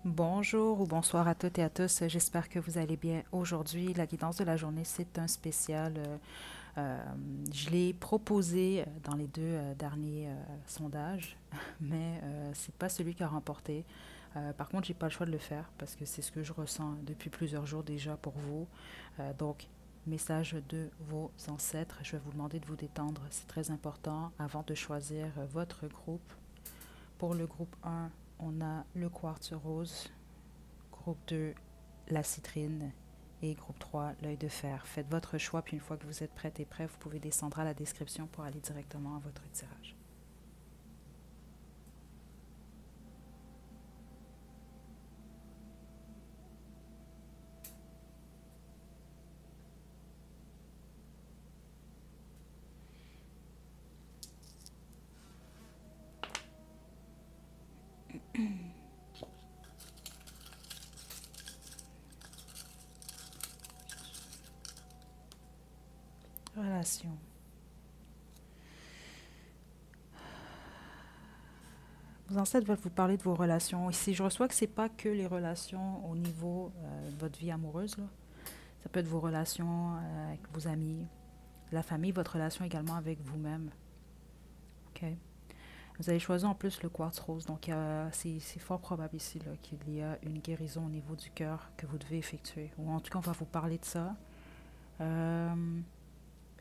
Bonjour ou bonsoir à toutes et à tous. J'espère que vous allez bien aujourd'hui. La guidance de la journée, c'est un spécial. Euh, je l'ai proposé dans les deux derniers sondages, mais c'est pas celui qui a remporté. Par contre, j'ai pas le choix de le faire parce que c'est ce que je ressens depuis plusieurs jours déjà pour vous. Donc, message de vos ancêtres. Je vais vous demander de vous détendre. C'est très important avant de choisir votre groupe. Pour le groupe 1, on a le quartz rose. Groupe 2, la citrine. Et groupe 3, l'œil de fer. Faites votre choix, puis une fois que vous êtes prête et prêt, vous pouvez descendre à la description pour aller directement à votre tirage. Relation. Vos ancêtres veulent vous parler de vos relations. Ici, je reçois que c'est pas que les relations au niveau de votre vie amoureuse. Là. Ça peut être vos relations avec vos amis, la famille, votre relation également avec vous-même. OK? Vous avez choisi en plus le quartz rose, donc c'est fort probable ici qu'il y a une guérison au niveau du cœur que vous devez effectuer. Ou en tout cas, on va vous parler de ça. Euh,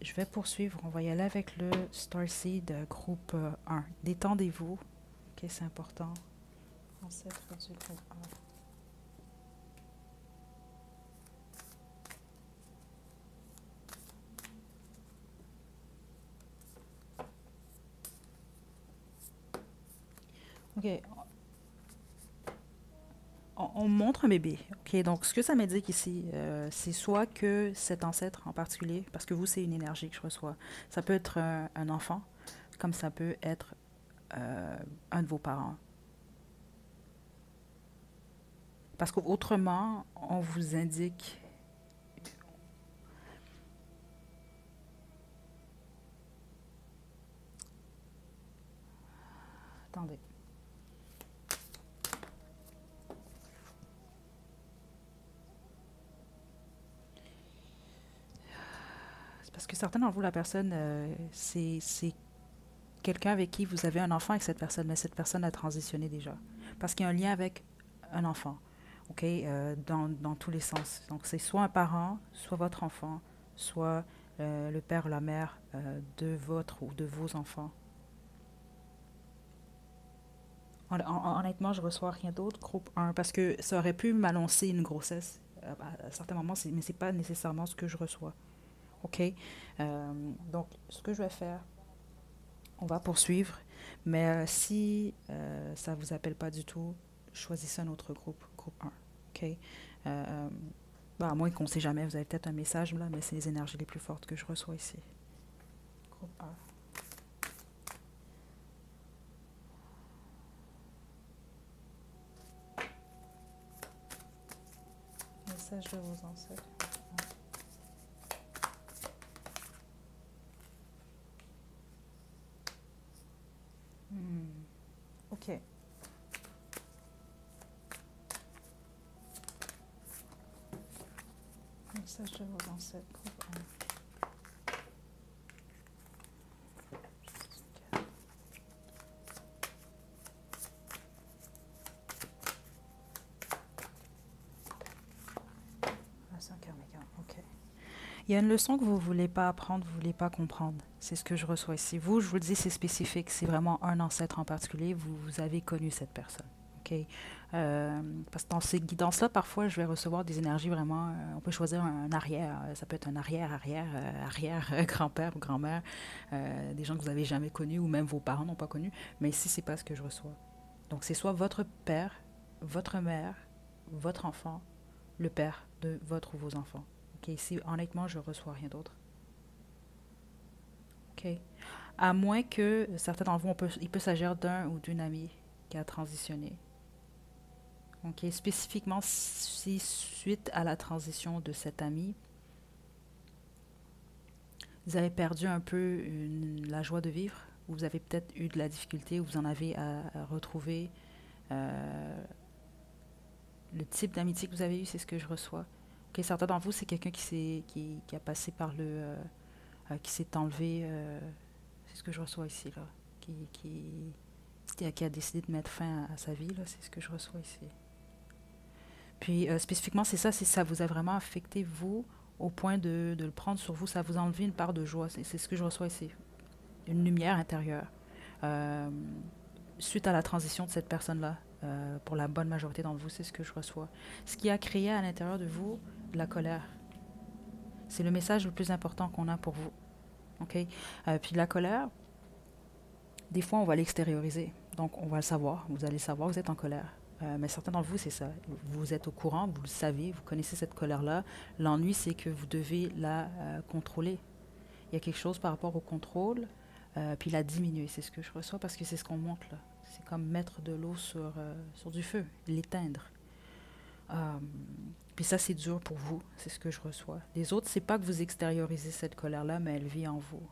je vais poursuivre. On va y aller avec le Starseed groupe 1. Détendez-vous. Ok, c'est important. Ancêtre du groupe 1. Ok, on montre un bébé. Ok, donc ce que ça m'indique ici, c'est soit que cet ancêtre en particulier, parce que vous, c'est une énergie que je reçois. Ça peut être un enfant, comme ça peut être un de vos parents. Parce qu'autrement, on vous indique. Attendez. C'est parce que certains d'entre vous, la personne, c'est quelqu'un avec qui vous avez un enfant avec cette personne, mais cette personne a transitionné déjà. Parce qu'il y a un lien avec un enfant, OK, dans tous les sens. Donc, c'est soit un parent, soit votre enfant, soit le père ou la mère de votre ou de vos enfants. Honnêtement, je reçois rien d'autre, groupe 1, parce que ça aurait pu m'annoncer une grossesse à certains moments, mais c'est pas nécessairement ce que je reçois. OK? Donc, ce que je vais faire, on va poursuivre. Mais si ça ne vous appelle pas du tout, choisissez un autre groupe, groupe 1. OK? Euh, à moins qu'on ne sait jamais, vous avez peut-être un message là, mais c'est les énergies les plus fortes que je reçois ici. Groupe 1. Message de vos ancêtres. Hmm. OK. Message de vos ancêtres, groupe 1. Relation karmique. OK. Il y a une leçon que vous ne voulez pas apprendre, vous ne voulez pas comprendre. C'est ce que je reçois ici. Vous, je vous le dis, c'est spécifique. C'est vraiment un ancêtre en particulier. Vous avez connu cette personne. OK? Parce que dans ces guidances-là, parfois, je vais recevoir des énergies vraiment. On peut choisir un arrière. Ça peut être un arrière, arrière, arrière, grand-père ou grand-mère. Des gens que vous n'avez jamais connus ou même vos parents n'ont pas connus. Mais ici, c'est pas ce que je reçois. Donc, c'est soit votre père, votre mère, votre enfant, le père de votre ou vos enfants. OK, ici, honnêtement, je ne reçois rien d'autre. OK. À moins que certains d'entre vous, il peut s'agir d'un ou d'une amie qui a transitionné. OK. Spécifiquement, si suite à la transition de cette amie, vous avez perdu un peu la joie de vivre, ou vous avez peut-être eu de la difficulté, ou vous en avez à retrouver le type d'amitié que vous avez eu, c'est ce que je reçois. Ok, certains d'entre vous, c'est quelqu'un qui a passé par qui s'est enlevé, c'est ce que je reçois ici, là. Qui a décidé de mettre fin à sa vie, là, c'est ce que je reçois ici. Puis spécifiquement, c'est ça vous a vraiment affecté, vous, au point de le prendre sur vous, ça vous a enlevé une part de joie. C'est ce que je reçois ici. Une lumière intérieure. Euh, Suite à la transition de cette personne-là, pour la bonne majorité d'entre vous, c'est ce que je reçois. Ce qui a créé à l'intérieur de vous de la colère. C'est le message le plus important qu'on a pour vous. OK? Puis la colère, des fois, on va l'extérioriser. Donc, on va le savoir. Vous allez savoir, vous êtes en colère. Mais certains d'entre vous, c'est ça. Vous êtes au courant, vous le savez, vous connaissez cette colère-là. L'ennui, c'est que vous devez la contrôler. Il y a quelque chose par rapport au contrôle, puis la diminuer. C'est ce que je reçois parce que c'est ce qu'on montre là. C'est comme mettre de l'eau sur du feu, l'éteindre. Euh, Puis ça, c'est dur pour vous. C'est ce que je reçois. Les autres, c'est pas que vous extériorisez cette colère-là, mais elle vit en vous.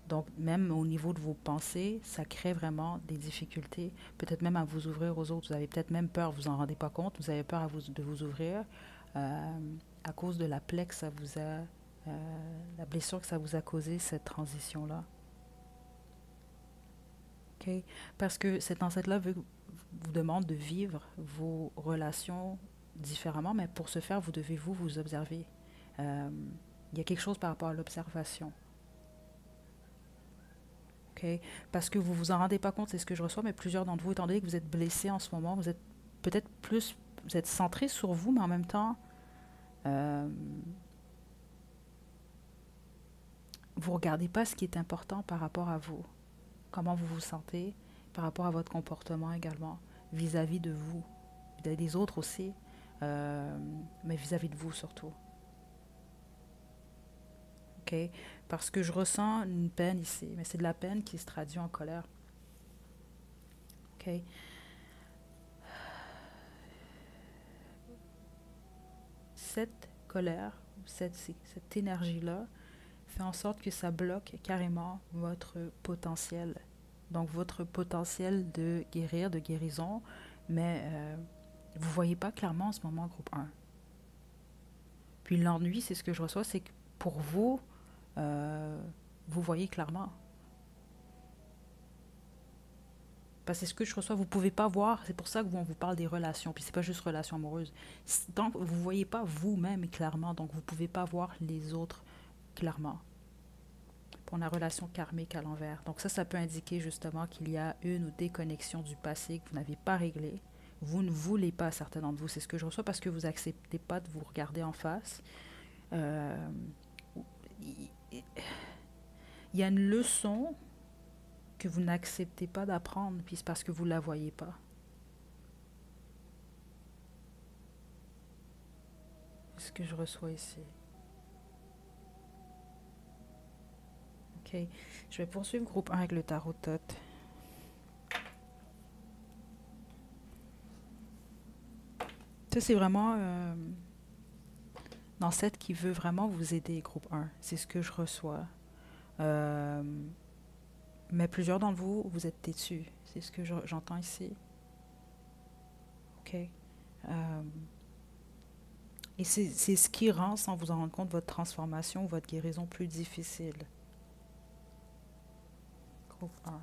Donc, même au niveau de vos pensées, ça crée vraiment des difficultés. Peut-être même à vous ouvrir aux autres. Vous avez peut-être même peur, vous en rendez pas compte. Vous avez peur de vous ouvrir à cause de la plaie que ça vous a, la blessure que ça vous a causé, cette transition-là. OK? Parce que cet ancêtre-là vous demande de vivre vos relations différemment, mais pour ce faire, vous devez vous observer. Il y a quelque chose par rapport à l'observation. OK? Parce que vous ne vous en rendez pas compte, c'est ce que je reçois, mais plusieurs d'entre vous, étant donné que vous êtes blessés en ce moment, vous êtes peut-être plus, vous êtes centrés sur vous, mais en même temps, euh, vous ne regardez pas ce qui est important par rapport à vous. Comment vous vous sentez, par rapport à votre comportement également, vis-à-vis de vous, vis-à-vis des autres aussi, mais vis-à-vis de vous surtout. OK? Parce que je ressens une peine ici, mais c'est de la peine qui se traduit en colère. OK? Cette colère, cette énergie-là, fait en sorte que ça bloque carrément votre potentiel. Donc, votre potentiel de guérir, de guérison, mais vous ne voyez pas clairement en ce moment, groupe 1. Puis l'ennui, c'est ce que je reçois, c'est que pour vous, vous voyez clairement. Parce que ce que je reçois, vous ne pouvez pas voir. C'est pour ça qu'on vous parle des relations. Puis c'est pas juste relations amoureuses. Donc, vous ne voyez pas vous-même clairement. Donc, vous ne pouvez pas voir les autres clairement. Pour la relation karmique à l'envers. Donc ça peut indiquer justement qu'il y a une ou des connexions du passé que vous n'avez pas réglées. Vous ne voulez pas, certains d'entre vous, c'est ce que je reçois, parce que vous n'acceptez pas de vous regarder en face. Il y a une leçon que vous n'acceptez pas d'apprendre, puis c'est parce que vous ne la voyez pas. C'est ce que je reçois ici. OK. Je vais poursuivre groupe 1 avec le tarot Tot. Ça, c'est vraiment l'ancêtre qui veut vraiment vous aider, groupe 1. C'est ce que je reçois. Mais plusieurs d'entre vous, vous êtes têtus. C'est ce que j'entends ici. OK. Et c'est ce qui rend, sans vous en rendre compte, votre transformation, votre guérison plus difficile. Groupe 1.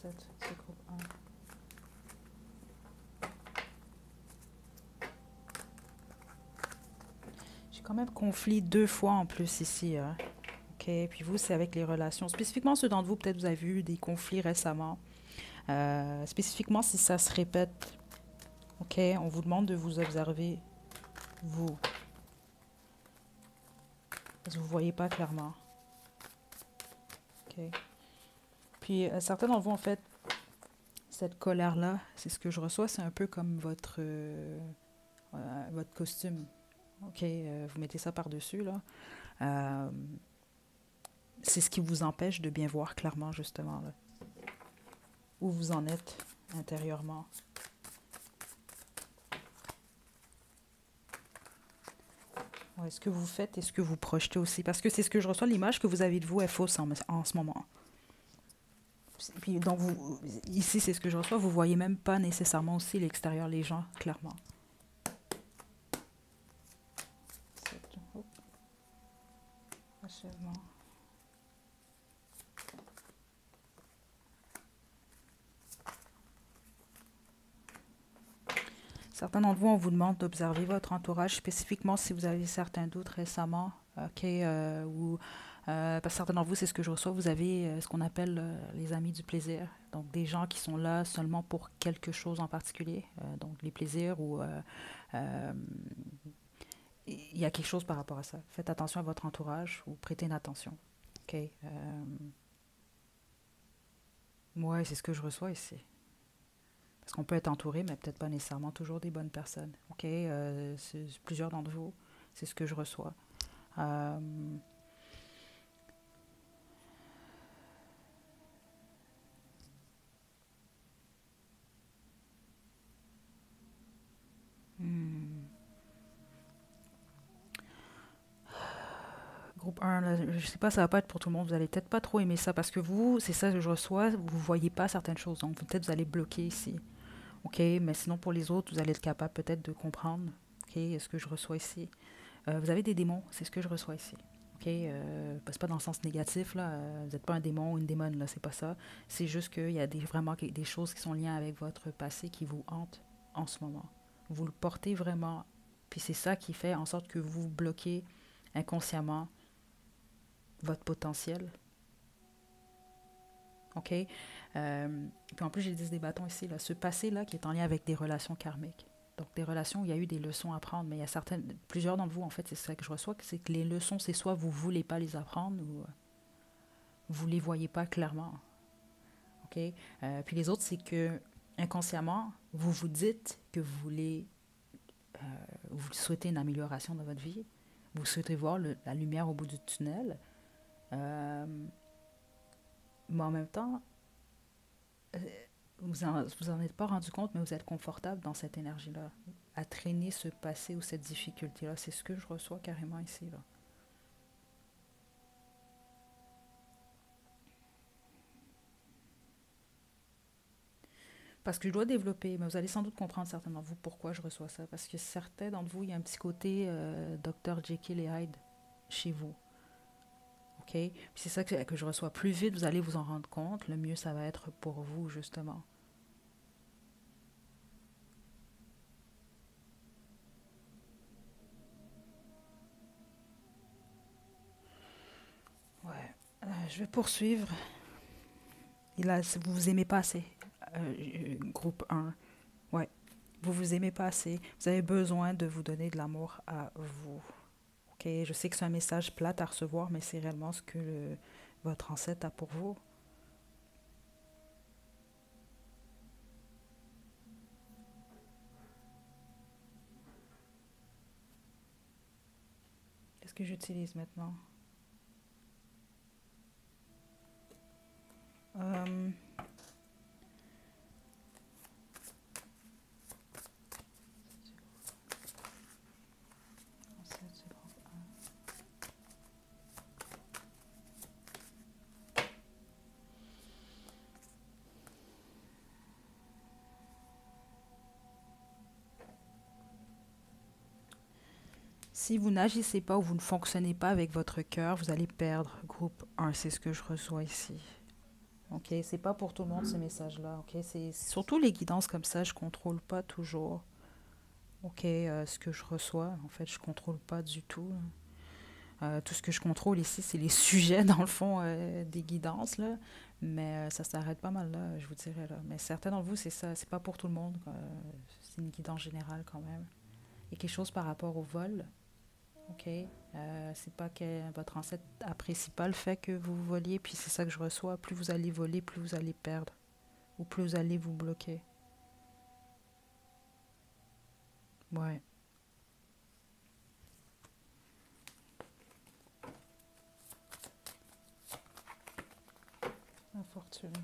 C'est groupe 1. J'ai quand même conflit 2 fois en plus ici. Hein. OK. Puis vous, c'est avec les relations. Spécifiquement, ceux d'entre vous, peut-être vous avez eu des conflits récemment. Spécifiquement, si ça se répète, OK, on vous demande de vous observer, vous. Parce que vous ne voyez pas clairement. OK. Puis, certains d'entre vous, en fait, cette colère-là, c'est ce que je reçois, c'est un peu comme votre costume. OK, vous mettez ça par-dessus, là. C'est ce qui vous empêche de bien voir clairement, justement, là. Où vous en êtes intérieurement. Ouais, ce que vous faites et ce que vous projetez aussi. Parce que c'est ce que je reçois, l'image que vous avez de vous est fausse en ce moment. Puis donc, ici, c'est ce que je reçois. Vous ne voyez même pas nécessairement aussi l'extérieur, les gens, clairement. Achèvement. Certains d'entre vous, on vous demande d'observer votre entourage, spécifiquement si vous avez certains doutes récemment, ou parce que certains d'entre vous, c'est ce que je reçois, vous avez ce qu'on appelle les amis du plaisir. Donc, des gens qui sont là seulement pour quelque chose en particulier. Donc, les plaisirs ou il y a quelque chose par rapport à ça. Faites attention à votre entourage ou prêtez une attention. OK? Ouais, c'est ce que je reçois ici. Parce qu'on peut être entouré, mais peut-être pas nécessairement toujours des bonnes personnes. OK? Plusieurs d'entre vous, c'est ce que je reçois. Euh, hmm. Groupe 1, là, je ne sais pas, ça va pas être pour tout le monde. Vous allez peut-être pas trop aimer ça parce que vous, c'est ça que je reçois, vous voyez pas certaines choses. Donc peut-être vous allez bloquer ici. OK? Mais sinon, pour les autres, vous allez être capable peut-être de comprendre. OK? Ce que je reçois ici. Vous avez des démons, c'est ce que je reçois ici. OK? C'est pas dans le sens négatif, là. Vous n'êtes pas un démon ou une démone, là. C'est pas ça. C'est juste qu'il y a vraiment des choses qui sont liées avec votre passé qui vous hantent en ce moment. Vous le portez vraiment. Puis c'est ça qui fait en sorte que vous bloquez inconsciemment votre potentiel. OK? Puis en plus, j'ai 10 des bâtons ici. Là. Ce passé-là qui est en lien avec des relations karmiques. Donc, des relations où il y a eu des leçons à prendre. Mais il y a plusieurs d'entre vous, en fait, c'est ça que je reçois, c'est que les leçons, c'est soit vous ne voulez pas les apprendre ou vous ne les voyez pas clairement. OK? Puis les autres, c'est que inconsciemment, vous vous dites que vous souhaitez une amélioration dans votre vie. Vous souhaitez voir la lumière au bout du tunnel. Mais en même temps, vous en êtes pas rendu compte, mais vous êtes confortable dans cette énergie-là, à traîner ce passé ou cette difficulté-là. C'est ce que je reçois carrément ici, là. Parce que je dois développer, mais vous allez sans doute comprendre certains d'entre vous pourquoi je reçois ça. Parce que certains d'entre vous, il y a un petit côté Dr. Jekyll et Hyde chez vous. OK? Puis c'est ça que je reçois. Plus vite vous allez vous en rendre compte, le mieux ça va être pour vous, justement. Ouais. Je vais poursuivre. Et là, vous vous aimez pas assez. Groupe 1. Ouais. Vous vous aimez pas assez. Vous avez besoin de vous donner de l'amour à vous. OK? Je sais que c'est un message plate à recevoir, mais c'est réellement ce que votre ancêtre a pour vous. Qu'est-ce que j'utilise maintenant? Euh, Si vous n'agissez pas ou vous ne fonctionnez pas avec votre cœur, vous allez perdre. Groupe 1, c'est ce que je reçois ici. OK, c'est pas pour tout le monde ces messages-là. OK, c'est surtout les guidances comme ça, je contrôle pas toujours. OK, ce que je reçois, en fait, je contrôle pas du tout. Tout ce que je contrôle ici, c'est les sujets, dans le fond, des guidances, là. Mais ça s'arrête pas mal là, je vous dirais, là. Mais certains d'entre vous, c'est ça, c'est pas pour tout le monde. C'est une guidance générale quand même. Il y a quelque chose par rapport au vol. OK? C'est pas que votre ancêtre apprécie pas le fait que vous voliez, puis c'est ça que je reçois. Plus vous allez voler, plus vous allez perdre. Ou plus vous allez vous bloquer. Ouais. Infortuné.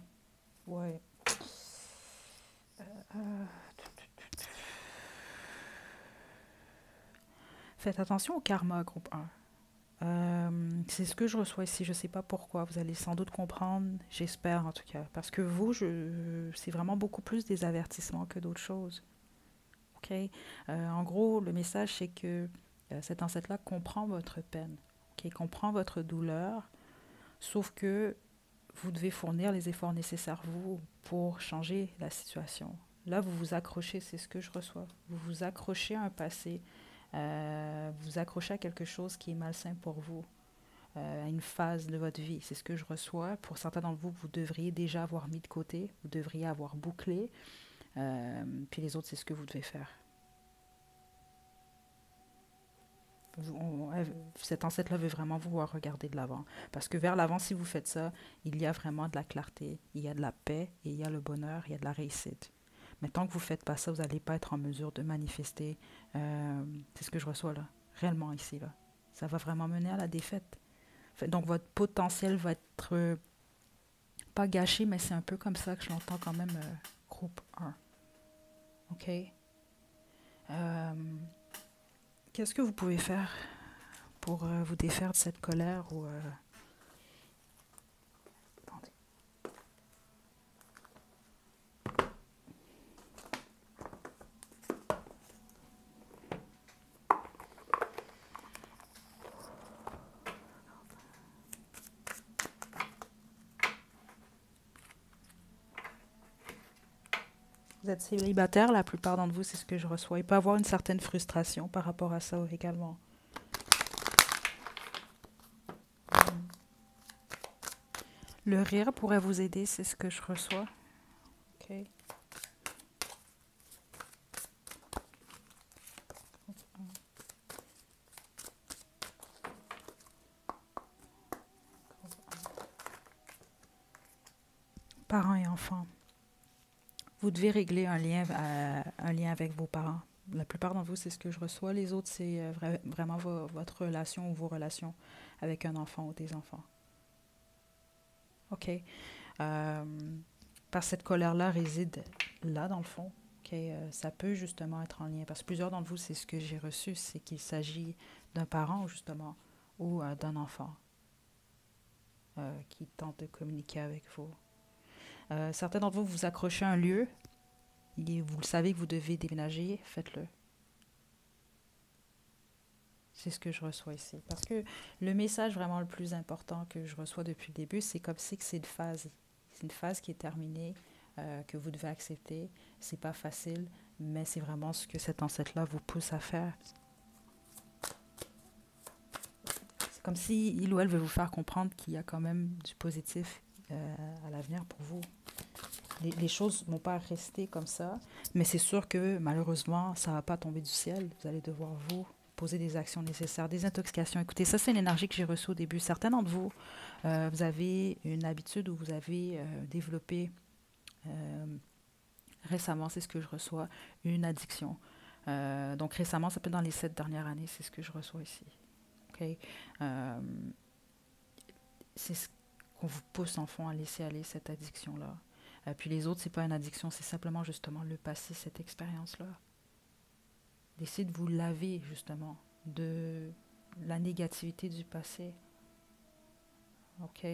Ouais. Faites attention au karma, groupe 1. C'est ce que je reçois ici. Je ne sais pas pourquoi. Vous allez sans doute comprendre, j'espère en tout cas. Parce que vous, c'est vraiment beaucoup plus des avertissements que d'autres choses. OK? En gros, le message, c'est que cet ancêtre-là comprend votre peine, OK? Comprend votre douleur, sauf que vous devez fournir les efforts nécessaires, vous, pour changer la situation. Là, vous vous accrochez, c'est ce que je reçois. Vous vous accrochez à un passé, vous vous accrochez à quelque chose qui est malsain pour vous, à une phase de votre vie. C'est ce que je reçois. Pour certains d'entre vous, vous devriez déjà avoir mis de côté, vous devriez avoir bouclé, puis les autres, c'est ce que vous devez faire. Cet ancêtre-là veut vraiment vous voir regarder de l'avant. Parce que vers l'avant, si vous faites ça, il y a vraiment de la clarté, il y a de la paix, et il y a le bonheur, il y a de la réussite. Mais tant que vous ne faites pas ça, vous n'allez pas être en mesure de manifester. C'est ce que je reçois là, réellement ici. Là. Ça va vraiment mener à la défaite. Donc votre potentiel va être pas gâché, mais c'est un peu comme ça que je l'entends quand même, groupe 1. OK? Qu'est-ce que vous pouvez faire pour vous défaire de cette colère ou attendez. Vous êtes célibataire, la plupart d'entre vous, c'est ce que je reçois. Il peut y avoir une certaine frustration par rapport à ça également. Le rire pourrait vous aider, c'est ce que je reçois. OK. Parents et enfants. Vous devez régler un lien avec vos parents. La plupart d'entre vous, c'est ce que je reçois. Les autres, c'est vraiment votre relation ou vos relations avec un enfant ou des enfants. OK. Parce que cette colère-là réside là, dans le fond. OK. Ça peut justement être en lien. Parce que plusieurs d'entre vous, c'est ce que j'ai reçu, c'est qu'il s'agit d'un parent, justement, ou d'un enfant qui tente de communiquer avec vous. Certains d'entre vous, vous accrochez à un lieu, et vous le savez que vous devez déménager, faites-le. C'est ce que je reçois ici. Parce que le message vraiment le plus important que je reçois depuis le début, c'est comme si c'est une phase. C'est une phase qui est terminée, que vous devez accepter. C'est pas facile, mais c'est vraiment ce que cet ancêtre-là vous pousse à faire. C'est comme si il ou elle veut vous faire comprendre qu'il y a quand même du positif à l'avenir pour vous. Les choses ne vont pas rester comme ça, mais c'est sûr que malheureusement, ça ne va pas tomber du ciel. Vous allez devoir vous poser des actions nécessaires, des intoxications. Écoutez, ça, c'est une énergie que j'ai reçue au début. Certains d'entre vous, vous avez une habitude où vous avez développé récemment, c'est ce que je reçois, une addiction. Donc récemment, ça peut être dans les 7 dernières années, c'est ce que je reçois ici. Okay? C'est ce qu'on vous pousse en fond à laisser aller cette addiction-là. Puis les autres, c'est pas une addiction, c'est simplement justement le passé, cette expérience-là. D'essayer de vous laver justement de la négativité du passé. OK?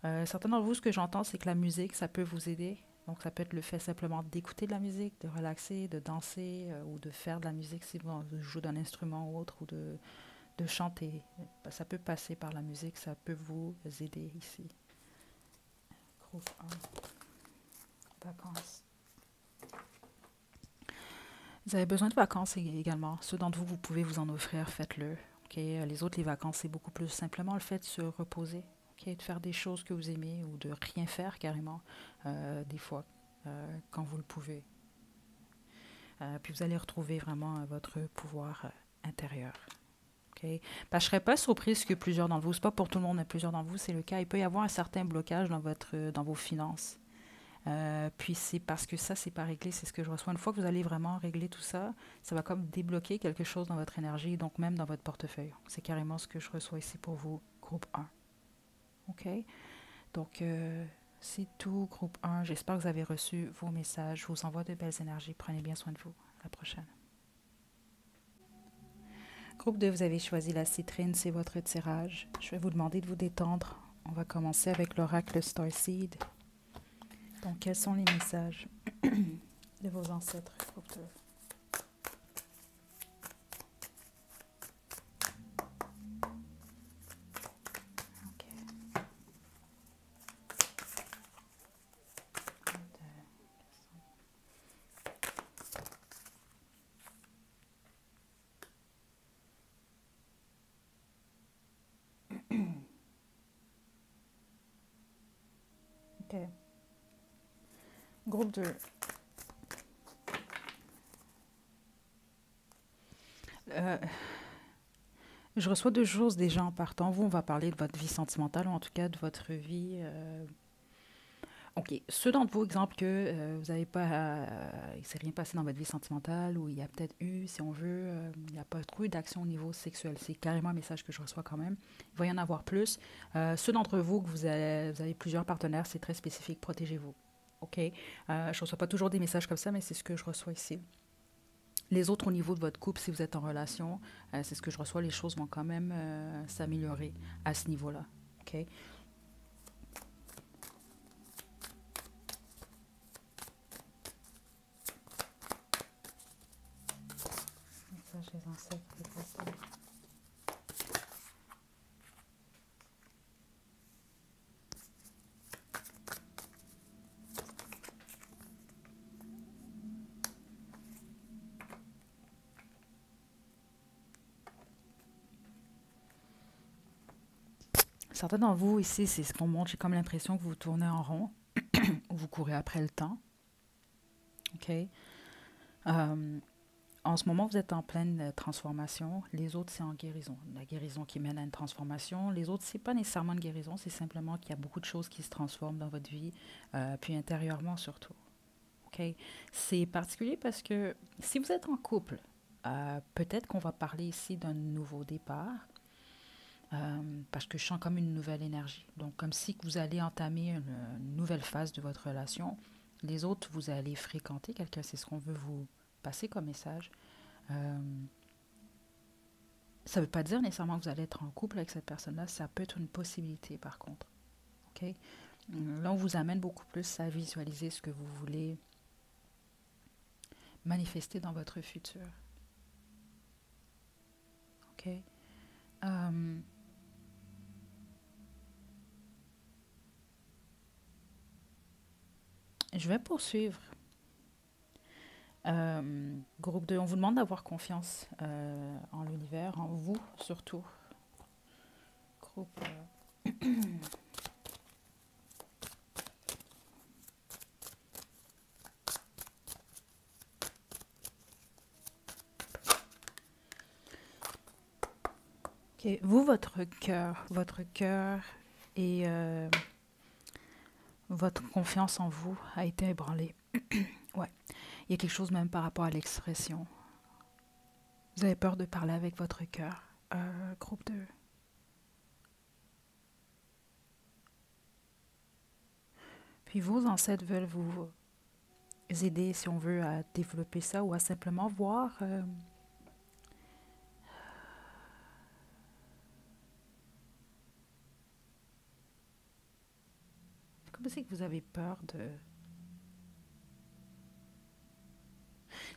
Certains d'entre vous, ce que j'entends, c'est que la musique, ça peut vous aider. Donc ça peut être le fait simplement d'écouter de la musique, de relaxer, de danser ou de faire de la musique si vous jouez d'un instrument ou autre ou de chanter. Ça peut passer par la musique, ça peut vous aider ici. Groupe 1. Vacances. Vous avez besoin de vacances également. Ceux d'entre vous, vous pouvez vous en offrir, faites-le. Okay? Les autres, les vacances, c'est beaucoup plus simplement le fait de se reposer, okay? De faire des choses que vous aimez ou de rien faire carrément, des fois, quand vous le pouvez. Puis vous allez retrouver vraiment votre pouvoir intérieur. Okay? Parce que je ne serais pas surprise que plusieurs d'entre vous, ce n'est pas pour tout le monde, mais plusieurs d'entre vous, c'est le cas. Il peut y avoir un certain blocage dans vos finances. Puis c'est parce que ça, c'est pas réglé, c'est ce que je reçois. Une fois que vous allez vraiment régler tout ça, ça va comme débloquer quelque chose dans votre énergie, donc même dans votre portefeuille. C'est carrément ce que je reçois ici pour vous, groupe 1. OK? Donc, c'est tout, groupe 1. J'espère que vous avez reçu vos messages. Je vous envoie de belles énergies. Prenez bien soin de vous. À la prochaine. Groupe 2, vous avez choisi la citrine, c'est votre tirage. Je vais vous demander de vous détendre. On va commencer avec l'oracle Starseed. Donc, quels sont les messages de vos ancêtres, groupe 2? Ok. Ok. Groupe 2. Je reçois deux choses déjà en partant. Vous, on va parler de votre vie sentimentale, ou en tout cas de votre vie. OK. Ceux d'entre vous, exemple, que vous n'avez pas. Il ne s'est rien passé dans votre vie sentimentale, ou il y a peut-être eu, si on veut, il n'y a pas trop eu d'action au niveau sexuel. C'est carrément un message que je reçois quand même. Il va y en avoir plus. Ceux d'entre vous que vous avez plusieurs partenaires, c'est très spécifique. Protégez-vous. OK? Je ne reçois pas toujours des messages comme ça, mais c'est ce que je reçois ici. Les autres, au niveau de votre couple, si vous êtes en relation, c'est ce que je reçois, les choses vont quand même s'améliorer à ce niveau-là. OK? Message des ancêtres, les personnes. Certains d'entre vous, ici, c'est ce qu'on montre. J'ai comme l'impression que vous tournez en rond, ou vous courez après le temps. OK? En ce moment, vous êtes en pleine transformation. Les autres, c'est en guérison. La guérison qui mène à une transformation. Les autres, c'est pas nécessairement une guérison, c'est simplement qu'il y a beaucoup de choses qui se transforment dans votre vie, puis intérieurement surtout. OK? C'est particulier parce que si vous êtes en couple, peut-être qu'on va parler ici d'un nouveau départ, parce que je sens comme une nouvelle énergie. Donc, comme si vous allez entamer une nouvelle phase de votre relation. Les autres, vous allez fréquenter quelqu'un, c'est ce qu'on veut vous passer comme message. Euh, Ça ne veut pas dire nécessairement que vous allez être en couple avec cette personne-là, ça peut être une possibilité par contre. OK? Là, on vous amène beaucoup plus à visualiser ce que vous voulez manifester dans votre futur. OK? Euh, je vais poursuivre. Groupe 2, on vous demande d'avoir confiance en l'univers, en vous surtout. Groupe. OK. Vous, votre cœur et votre confiance en vous a été ébranlée. Ouais. Il y a quelque chose même par rapport à l'expression. Vous avez peur de parler avec votre cœur. Groupe 2. Puis vos ancêtres veulent vous aider, si on veut, à développer ça ou à simplement voir. Comme c'est que vous avez peur de.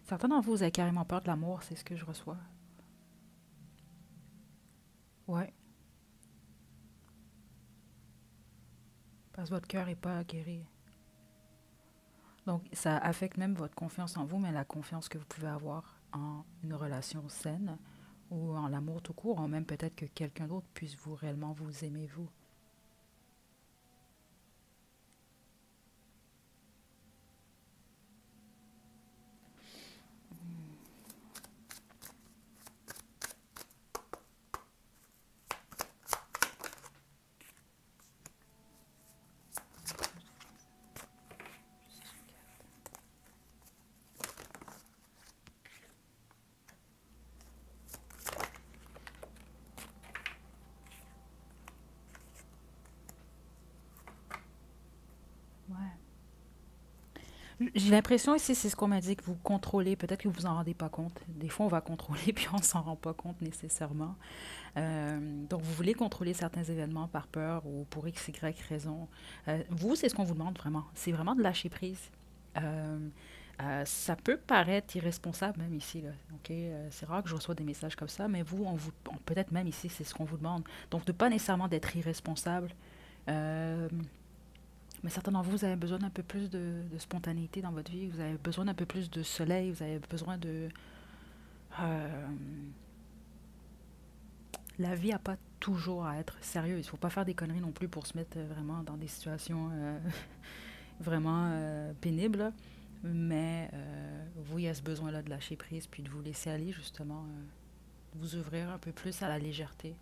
Certains d'entre vous, vous avez carrément peur de l'amour, c'est ce que je reçois. Ouais. Parce que votre cœur n'est pas guéri. Donc, ça affecte même votre confiance en vous, mais la confiance que vous pouvez avoir en une relation saine ou en l'amour tout court, ou même peut-être que quelqu'un d'autre puisse vous réellement vous aimer, vous. J'ai l'impression ici, c'est ce qu'on m'a dit, que vous contrôlez, peut-être que vous en rendez pas compte. Des fois, on va contrôler, puis on s'en rend pas compte nécessairement. Donc, vous voulez contrôler certains événements par peur ou pour X, Y raison. Vous, c'est ce qu'on vous demande vraiment. C'est vraiment de lâcher prise. Euh, Ça peut paraître irresponsable même ici, là. OK? C'est rare que je reçois des messages comme ça, mais vous, peut-être même ici, c'est ce qu'on vous demande. Donc, de pas nécessairement d'être irresponsable. Euh, mais certains d'entre vous, vous avez besoin d'un peu plus de spontanéité dans votre vie. Vous avez besoin d'un peu plus de soleil. Vous avez besoin de... euh, la vie n'a pas toujours à être sérieuse. Il ne faut pas faire des conneries non plus pour se mettre vraiment dans des situations vraiment pénibles, là. Mais vous, il y a ce besoin-là de lâcher prise, puis de vous laisser aller, justement, de vous ouvrir un peu plus à la légèreté.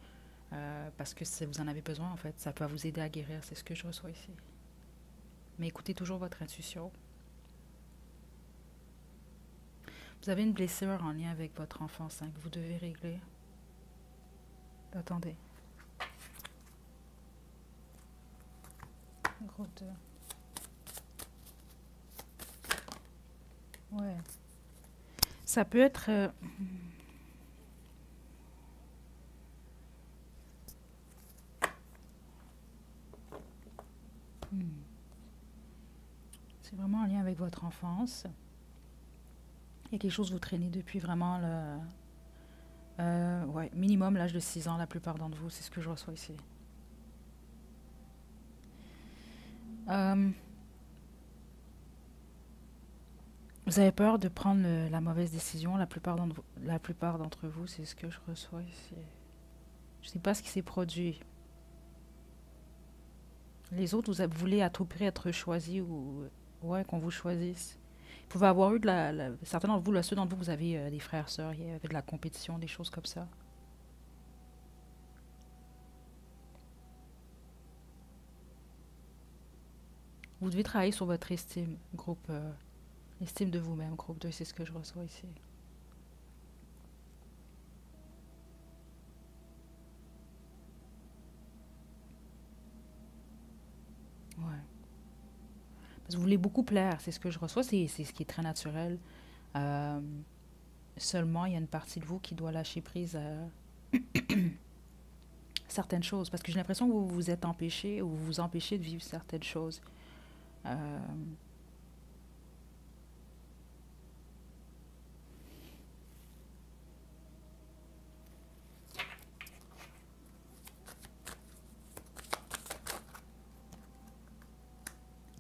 Parce que si vous en avez besoin, en fait, ça peut vous aider à guérir. C'est ce que je reçois ici. Mais écoutez toujours votre intuition. Vous avez une blessure en lien avec votre enfance, hein, que vous devez régler. Attendez. Gros 2. Ouais. Ça peut être... c'est vraiment en lien avec votre enfance. Il y a quelque chose que vous traînez depuis vraiment le... ouais, minimum l'âge de 6 ans, la plupart d'entre vous, c'est ce que je reçois ici. Euh, Vous avez peur de prendre la mauvaise décision, la plupart d'entre vous, c'est ce que je reçois ici. Je ne sais pas ce qui s'est produit. Les autres, vous voulez à tout prix être choisis ou ouais, qu'on vous choisisse. Vous pouvez avoir eu certains d'entre vous, là, ceux d'entre vous, vous avez des frères, sœurs, il y avait de la compétition, des choses comme ça. Vous devez travailler sur votre estime, groupe, estime de vous-même, groupe 2, c'est ce que je reçois ici. Ouais. Parce que vous voulez beaucoup plaire, c'est ce que je reçois, c'est ce qui est très naturel. Euh, Seulement, il y a une partie de vous qui doit lâcher prise à certaines choses. Parce que j'ai l'impression que vous vous êtes empêché ou vous vous empêchez de vivre certaines choses. Euh,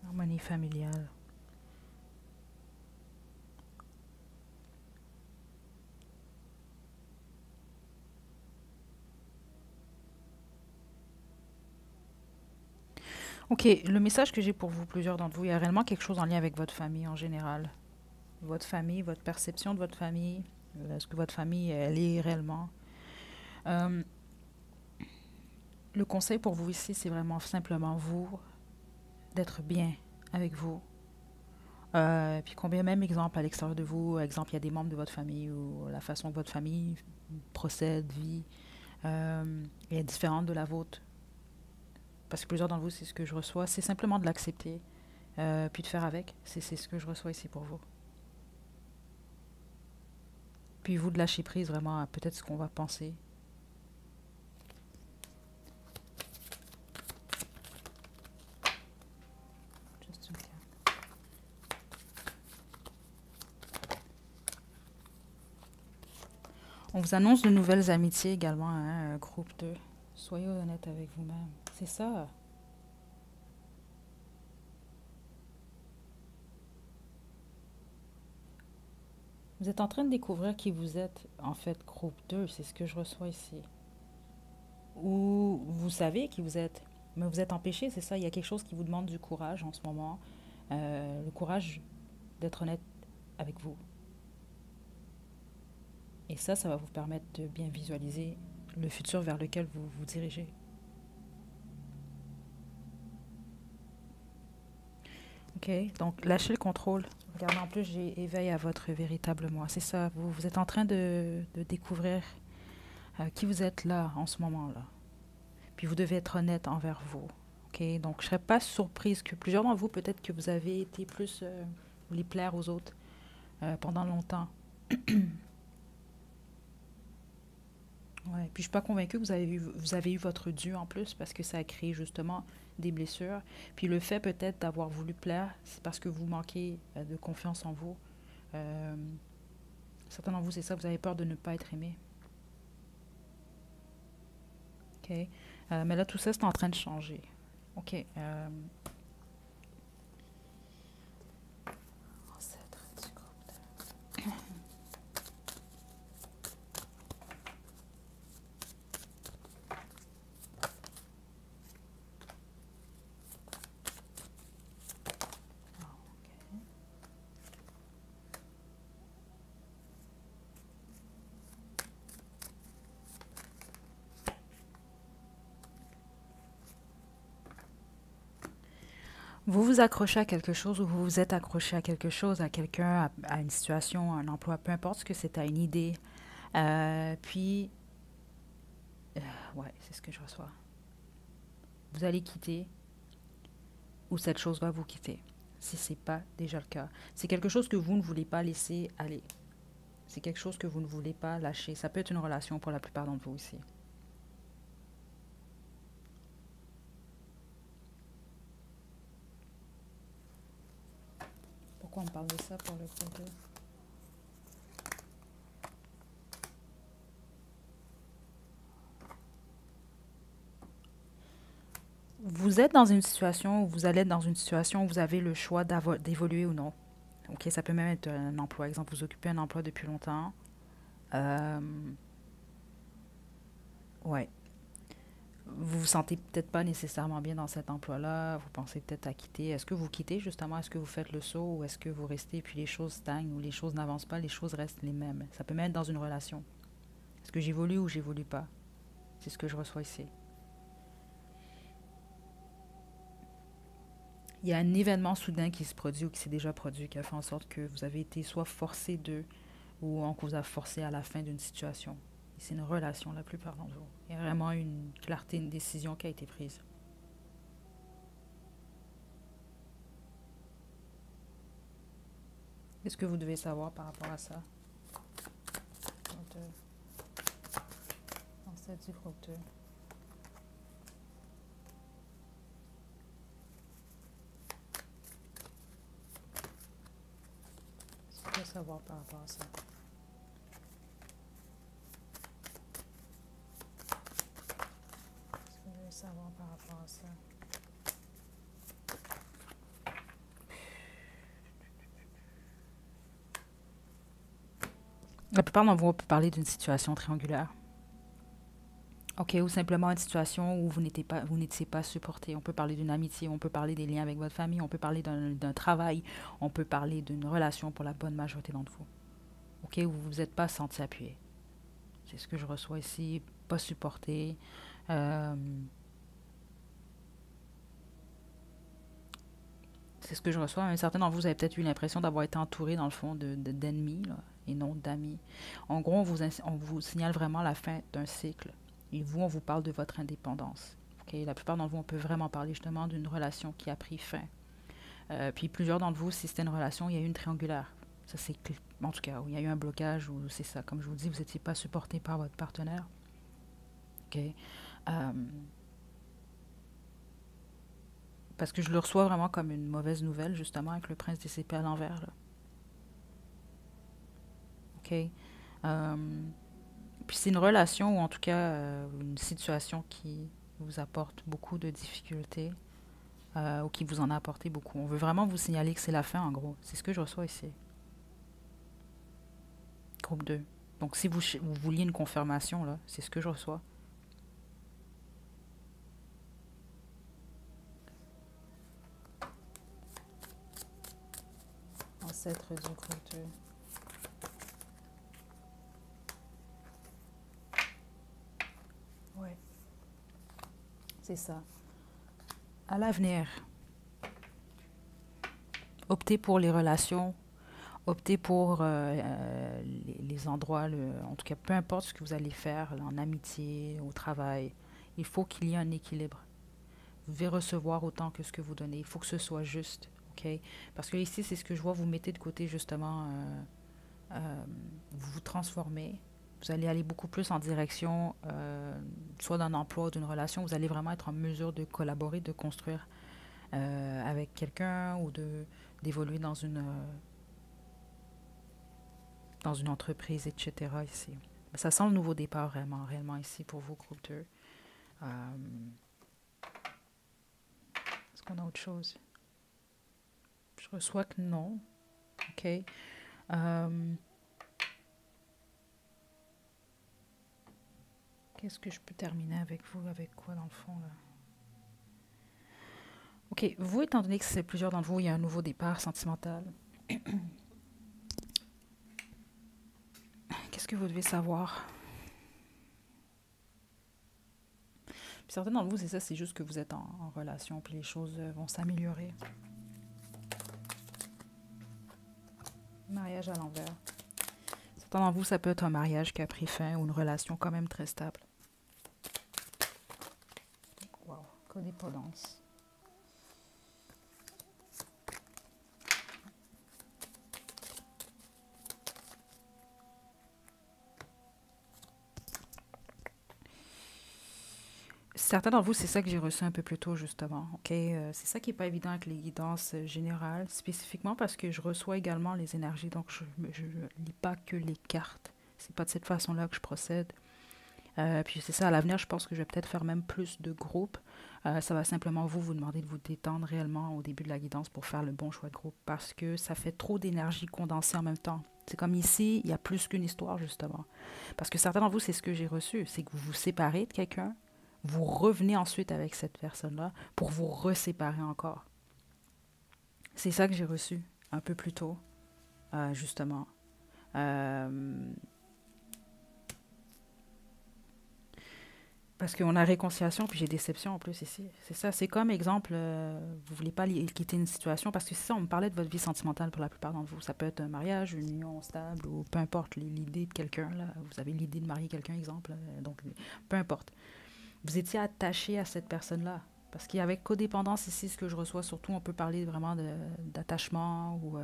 Harmonie familiale. Ok, le message que j'ai pour vous, plusieurs d'entre vous, il y a réellement quelque chose en lien avec votre famille en général. Votre famille, votre perception de votre famille, est-ce que votre famille, elle est réellement. Euh, le conseil pour vous ici, c'est vraiment simplement vous, d'être bien avec vous. Puis combien même, exemple, à l'extérieur de vous, exemple, il y a des membres de votre famille ou la façon que votre famille procède, vit, est différente de la vôtre. Parce que plusieurs d'entre vous, c'est ce que je reçois, c'est simplement de l'accepter, puis de faire avec. C'est ce que je reçois ici pour vous. Puis vous de lâcher prise vraiment à peut-être ce qu'on va penser. Just une carte. On vous annonce de nouvelles amitiés également, hein, groupe 2. Soyez honnête avec vous-même. C'est ça. Vous êtes en train de découvrir qui vous êtes, en fait, groupe 2, c'est ce que je reçois ici. Ou vous savez qui vous êtes, mais vous êtes empêché, c'est ça. Il y a quelque chose qui vous demande du courage en ce moment. Le courage d'être honnête avec vous. Et ça va vous permettre de bien visualiser le futur vers lequel vous vous dirigez. Ok, donc lâchez le contrôle. Regardez, en plus, j'ai éveil à votre véritable moi. C'est ça, vous êtes en train de découvrir qui vous êtes là, en ce moment-là. Puis vous devez être honnête envers vous. Ok, donc je ne serais pas surprise que plusieurs d'entre vous, peut-être que vous avez été plus Vous voulez plaire aux autres pendant longtemps. Ouais. Puis je suis pas convaincue que vous avez eu votre dû en plus parce que ça a créé justement des blessures. Puis le fait peut-être d'avoir voulu plaire, c'est parce que vous manquez de confiance en vous. Euh, Certains d'entre vous, c'est ça, vous avez peur de ne pas être aimé. OK? Mais là, tout ça, c'est en train de changer. OK. Ancêtre du groupe Ah, OK. Vous vous accrochez à quelque chose ou vous vous êtes accroché à quelque chose, à quelqu'un, à une situation, à un emploi, peu importe ce que c'est, à une idée. Puis, ouais, c'est ce que je reçois. Vous allez quitter ou cette chose va vous quitter, si ce n'est pas déjà le cas. C'est quelque chose que vous ne voulez pas laisser aller. C'est quelque chose que vous ne voulez pas lâcher. Ça peut être une relation pour la plupart d'entre vous ici. Pourquoi on parle de ça pour le coup de... Vous êtes dans une situation où vous allez être dans une situation où vous avez le choix d'évoluer ou non. Ok, ça peut même être un emploi. Exemple, vous occupez un emploi depuis longtemps. Euh, ouais. Vous vous sentez peut-être pas nécessairement bien dans cet emploi-là. Vous pensez peut-être à quitter. Est-ce que vous quittez justement? Est-ce que vous faites le saut ou est-ce que vous restez puis les choses stagnent ou les choses n'avancent pas, les choses restent les mêmes? Ça peut même être dans une relation. Est-ce que j'évolue ou j'évolue pas? C'est ce que je reçois ici. Il y a un événement soudain qui se produit ou qui s'est déjà produit qui a fait en sorte que vous avez été soit forcé de ou on vous a forcé à la fin d'une situation. Et c'est une relation la plupart d'entre vous. Il y a vraiment une clarté, une décision qui a été prise. Qu'est-ce que vous devez savoir par rapport à ça? Dans cette du groupe 2. Qu'est-ce que vous devez savoir par rapport à ça? Qu'est-ce que vous devez savoir par rapport à ça? La plupart d'entre vous, on peut parler d'une situation triangulaire. OK, ou simplement une situation où vous n'étiez pas supporté. On peut parler d'une amitié, on peut parler des liens avec votre famille, on peut parler d'un travail, on peut parler d'une relation pour la bonne majorité d'entre vous. OK, où vous vous êtes pas senti appuyé. C'est ce que je reçois ici, pas supporté. Euh, c'est ce que je reçois. Mais certains d'entre vous avez peut-être eu l'impression d'avoir été entouré, dans le fond, d'ennemis là, et non d'amis. En gros, on vous signale vraiment la fin d'un cycle. Et vous, on vous parle de votre indépendance. Okay? La plupart d'entre vous, on peut vraiment parler justement d'une relation qui a pris fin. Puis plusieurs d'entre vous, si c'était une relation, il y a eu une triangulaire. Ça, c'est en tout cas, où il y a eu un blocage, ou c'est ça. Comme je vous dis, vous n'étiez pas supporté par votre partenaire. OK? Euh, parce que je le reçois vraiment comme une mauvaise nouvelle, justement, avec le prince des épées à l'envers. Là. OK? Puis c'est une relation, ou en tout cas une situation qui vous apporte beaucoup de difficultés, ou qui vous en a apporté beaucoup. On veut vraiment vous signaler que c'est la fin, en gros. C'est ce que je reçois ici. Groupe 2. Donc, si vous vouliez une confirmation, là, c'est ce que je reçois. Ancêtre du groupe 2. Ouais, c'est ça. À l'avenir, optez pour les relations, optez pour les endroits, en tout cas, peu importe ce que vous allez faire, là, en amitié, au travail, il faut qu'il y ait un équilibre. Vous devez recevoir autant que ce que vous donnez. Il faut que ce soit juste. OK? Parce que ici, c'est ce que je vois, vous mettez de côté justement, vous vous transformez. Vous allez aller beaucoup plus en direction, soit d'un emploi ou d'une relation. Vous allez vraiment être en mesure de collaborer, de construire avec quelqu'un ou d'évoluer dans une entreprise, etc. ici. Mais ça sent le nouveau départ vraiment, réellement ici pour vous, groupe 2. Est-ce qu'on a autre chose? Je reçois que non. OK. Qu'est-ce que je peux terminer avec vous? Avec quoi, dans le fond, là? OK. Vous, étant donné que c'est plusieurs d'entre vous, il y a un nouveau départ sentimental. Qu'est-ce que vous devez savoir? Puis certains d'entre vous, c'est ça, c'est juste que vous êtes en relation, puis les choses vont s'améliorer. Mariage à l'envers. Certains d'entre vous, ça peut être un mariage qui a pris fin ou une relation quand même très stable. Wow, codépendance. Certains d'entre vous, c'est ça que j'ai reçu un peu plus tôt, justement. OK? C'est ça qui n'est pas évident avec les guidances générales, spécifiquement parce que je reçois également les énergies, donc je ne lis pas que les cartes. C'est pas de cette façon-là que je procède. Puis c'est ça, à l'avenir, je pense que je vais peut-être faire même plus de groupes. Ça va simplement vous demander de vous détendre réellement au début de la guidance pour faire le bon choix de groupe parce que ça fait trop d'énergie condensée en même temps. C'est comme ici, il y a plus qu'une histoire, justement. Parce que certains d'entre vous, c'est ce que j'ai reçu, c'est que vous vous séparez de quelqu'un, vous revenez ensuite avec cette personne-là pour vous reséparer encore. C'est ça que j'ai reçu un peu plus tôt, justement. Euh, Parce qu'on a réconciliation, puis j'ai déception en plus ici. C'est ça, c'est comme exemple, vous voulez pas quitter une situation, parce que c'est ça, on me parlait de votre vie sentimentale pour la plupart d'entre vous. Ça peut être un mariage, une union stable, ou peu importe l'idée de quelqu'un, là. Vous avez l'idée de marier quelqu'un, exemple, donc peu importe. Vous étiez attaché à cette personne-là. Parce qu'avec codépendance ici, ce que je reçois, surtout, on peut parler vraiment d'attachement ou...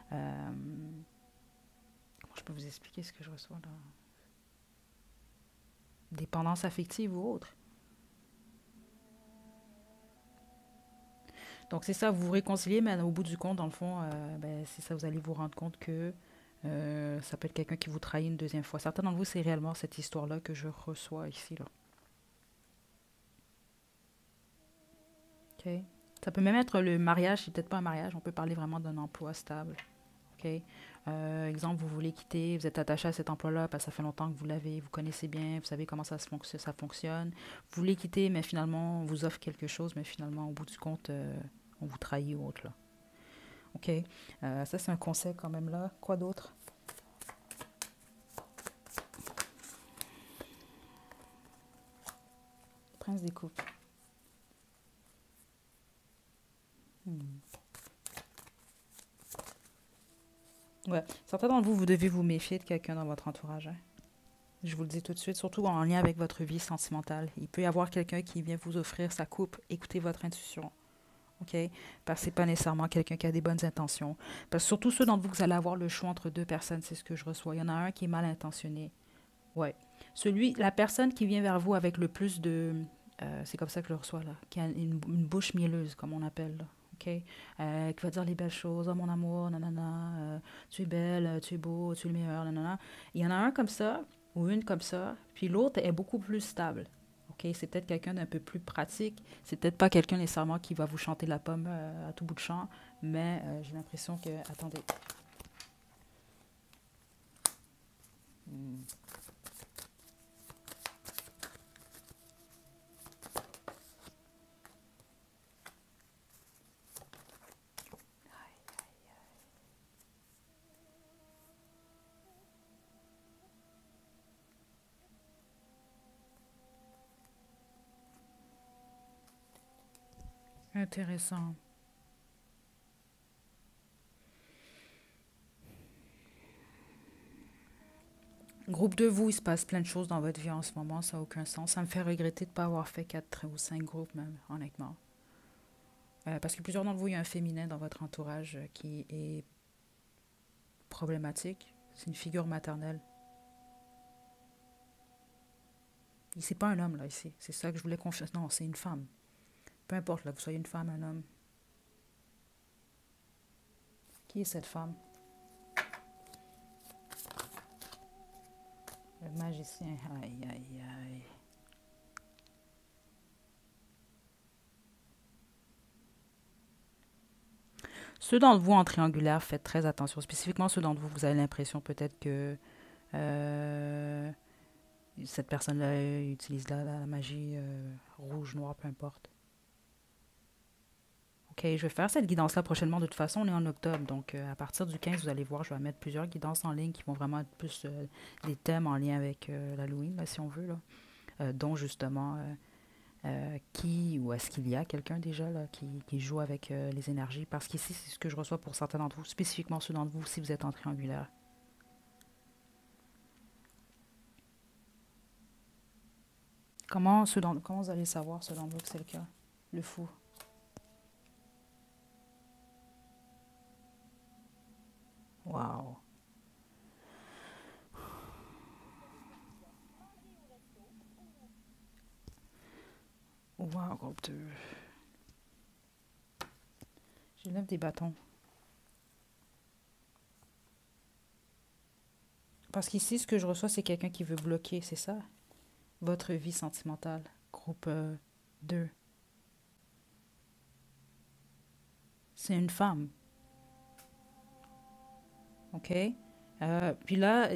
comment je peux vous expliquer ce que je reçois là? Dépendance affective ou autre. Donc c'est ça, vous vous réconciliez, mais au bout du compte, dans le fond, ben, c'est ça, vous allez vous rendre compte que ça peut être quelqu'un qui vous trahit une deuxième fois. Certains d'entre vous, c'est réellement cette histoire-là que je reçois ici. Là. OK? Ça peut même être le mariage, c'est peut-être pas un mariage, on peut parler vraiment d'un emploi stable. OK? Exemple, vous voulez quitter, vous êtes attaché à cet emploi-là parce que ça fait longtemps que vous l'avez, vous connaissez bien, vous savez comment ça fonctionne. Vous voulez quitter, mais finalement, on vous offre quelque chose, mais finalement, au bout du compte, on vous trahit ou autre. Là. OK? Ça, c'est un conseil quand même là. Quoi d'autre? Prince des coupes. Ouais. Certains d'entre vous, vous devez vous méfier de quelqu'un dans votre entourage. Hein. Je vous le dis tout de suite, surtout en lien avec votre vie sentimentale. Il peut y avoir quelqu'un qui vient vous offrir sa coupe. Écoutez votre intuition. OK? Parce que ce n'est pas nécessairement quelqu'un qui a des bonnes intentions. Parce que surtout ceux d'entre vous, vous allez avoir le choix entre deux personnes, c'est ce que je reçois. Il y en a un qui est mal intentionné. Ouais. La personne qui vient vers vous avec le plus de... c'est comme ça que je le reçois, là. Qui a une bouche mielleuse, comme on appelle, là. OK? Qui va dire les belles choses. Oh, mon amour, nanana. Tu es belle, tu es beau, tu es le meilleur, nanana. Il y en a un comme ça, ou une comme ça, puis l'autre est beaucoup plus stable. OK? C'est peut-être quelqu'un d'un peu plus pratique. C'est peut-être pas quelqu'un nécessairement qui va vous chanter la pomme à tout bout de champ, mais j'ai l'impression que... Attendez. Hmm. Intéressant. Groupe de vous, il se passe plein de choses dans votre vie en ce moment, ça n'a aucun sens. Ça me fait regretter de ne pas avoir fait 4 ou 5 groupes même, honnêtement. Parce que plusieurs d'entre vous, il y a un féminin dans votre entourage qui est problématique. C'est une figure maternelle. C'est pas un homme, là, ici. C'est ça que je voulais confier. Non, c'est une femme. Peu importe, là, que vous soyez une femme, un homme. Qui est cette femme? Le magicien. Aïe, aïe, aïe. Ceux d'entre vous en triangulaire, faites très attention. Spécifiquement ceux d'entre vous, vous avez l'impression peut-être que euh, cette personne-là utilise la magie rouge, noire, peu importe. Ok, je vais faire cette guidance-là prochainement. De toute façon, on est en octobre. Donc, à partir du 15, vous allez voir, je vais mettre plusieurs guidances en ligne qui vont vraiment être plus des thèmes en lien avec l'Halloween, là, si on veut, là. Dont justement, qui ou est-ce qu'il y a quelqu'un déjà là, qui joue avec les énergies. Parce qu'ici, c'est ce que je reçois pour certains d'entre vous, spécifiquement ceux d'entre vous, si vous êtes en triangulaire. Comment vous allez savoir, ceux d'entre vous, que c'est le cas? Le fou. Wow. Wow, groupe 2. J'élève des bâtons. Parce qu'ici, ce que je reçois, c'est quelqu'un qui veut bloquer, c'est ça? Votre vie sentimentale. Groupe 2. C'est une femme. OK? Puis là,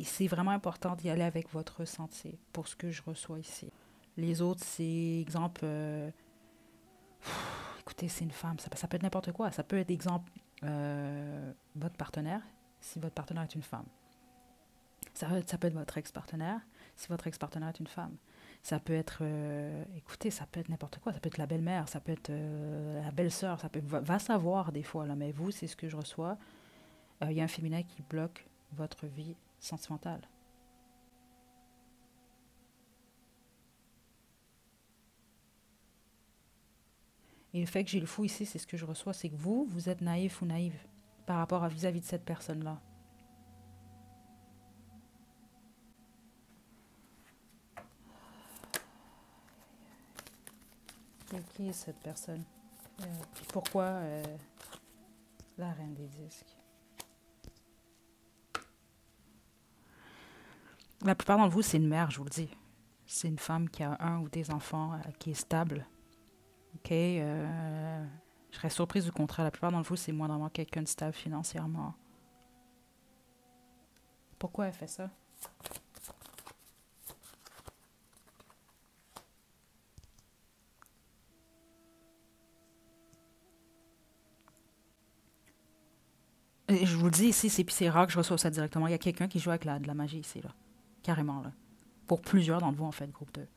c'est vraiment important d'y aller avec votre ressenti pour ce que je reçois ici. Les autres, c'est exemple, écoutez, c'est une femme, ça peut être n'importe quoi. Ça peut être exemple, votre partenaire, si votre partenaire est une femme. Ça peut être votre ex-partenaire, si votre ex-partenaire est une femme. Ça peut être, écoutez, ça peut être n'importe quoi. Ça peut être la belle-mère, ça peut être la belle-sœur, va savoir des fois, là, mais vous, c'est ce que je reçois. Il y a un féminin qui bloque votre vie sentimentale. Et le fait que j'ai le fou ici, c'est ce que je reçois, c'est que vous êtes naïf ou naïve par rapport à vis-à-vis de cette personne-là. Et qui est cette personne? Puis pourquoi la reine des disques? La plupart d'entre vous, c'est une mère, je vous le dis. C'est une femme qui a un ou des enfants, qui est stable. OK? Je serais surprise du contraire. La plupart d'entre vous, c'est moindrement quelqu'un de stable financièrement. Pourquoi elle fait ça? Et je vous le dis ici, c'est rare que je reçoive ça directement. Il y a quelqu'un qui joue avec de la magie ici, là. Carrément, là. Pour plusieurs d'entre vous, en fait, groupe 2.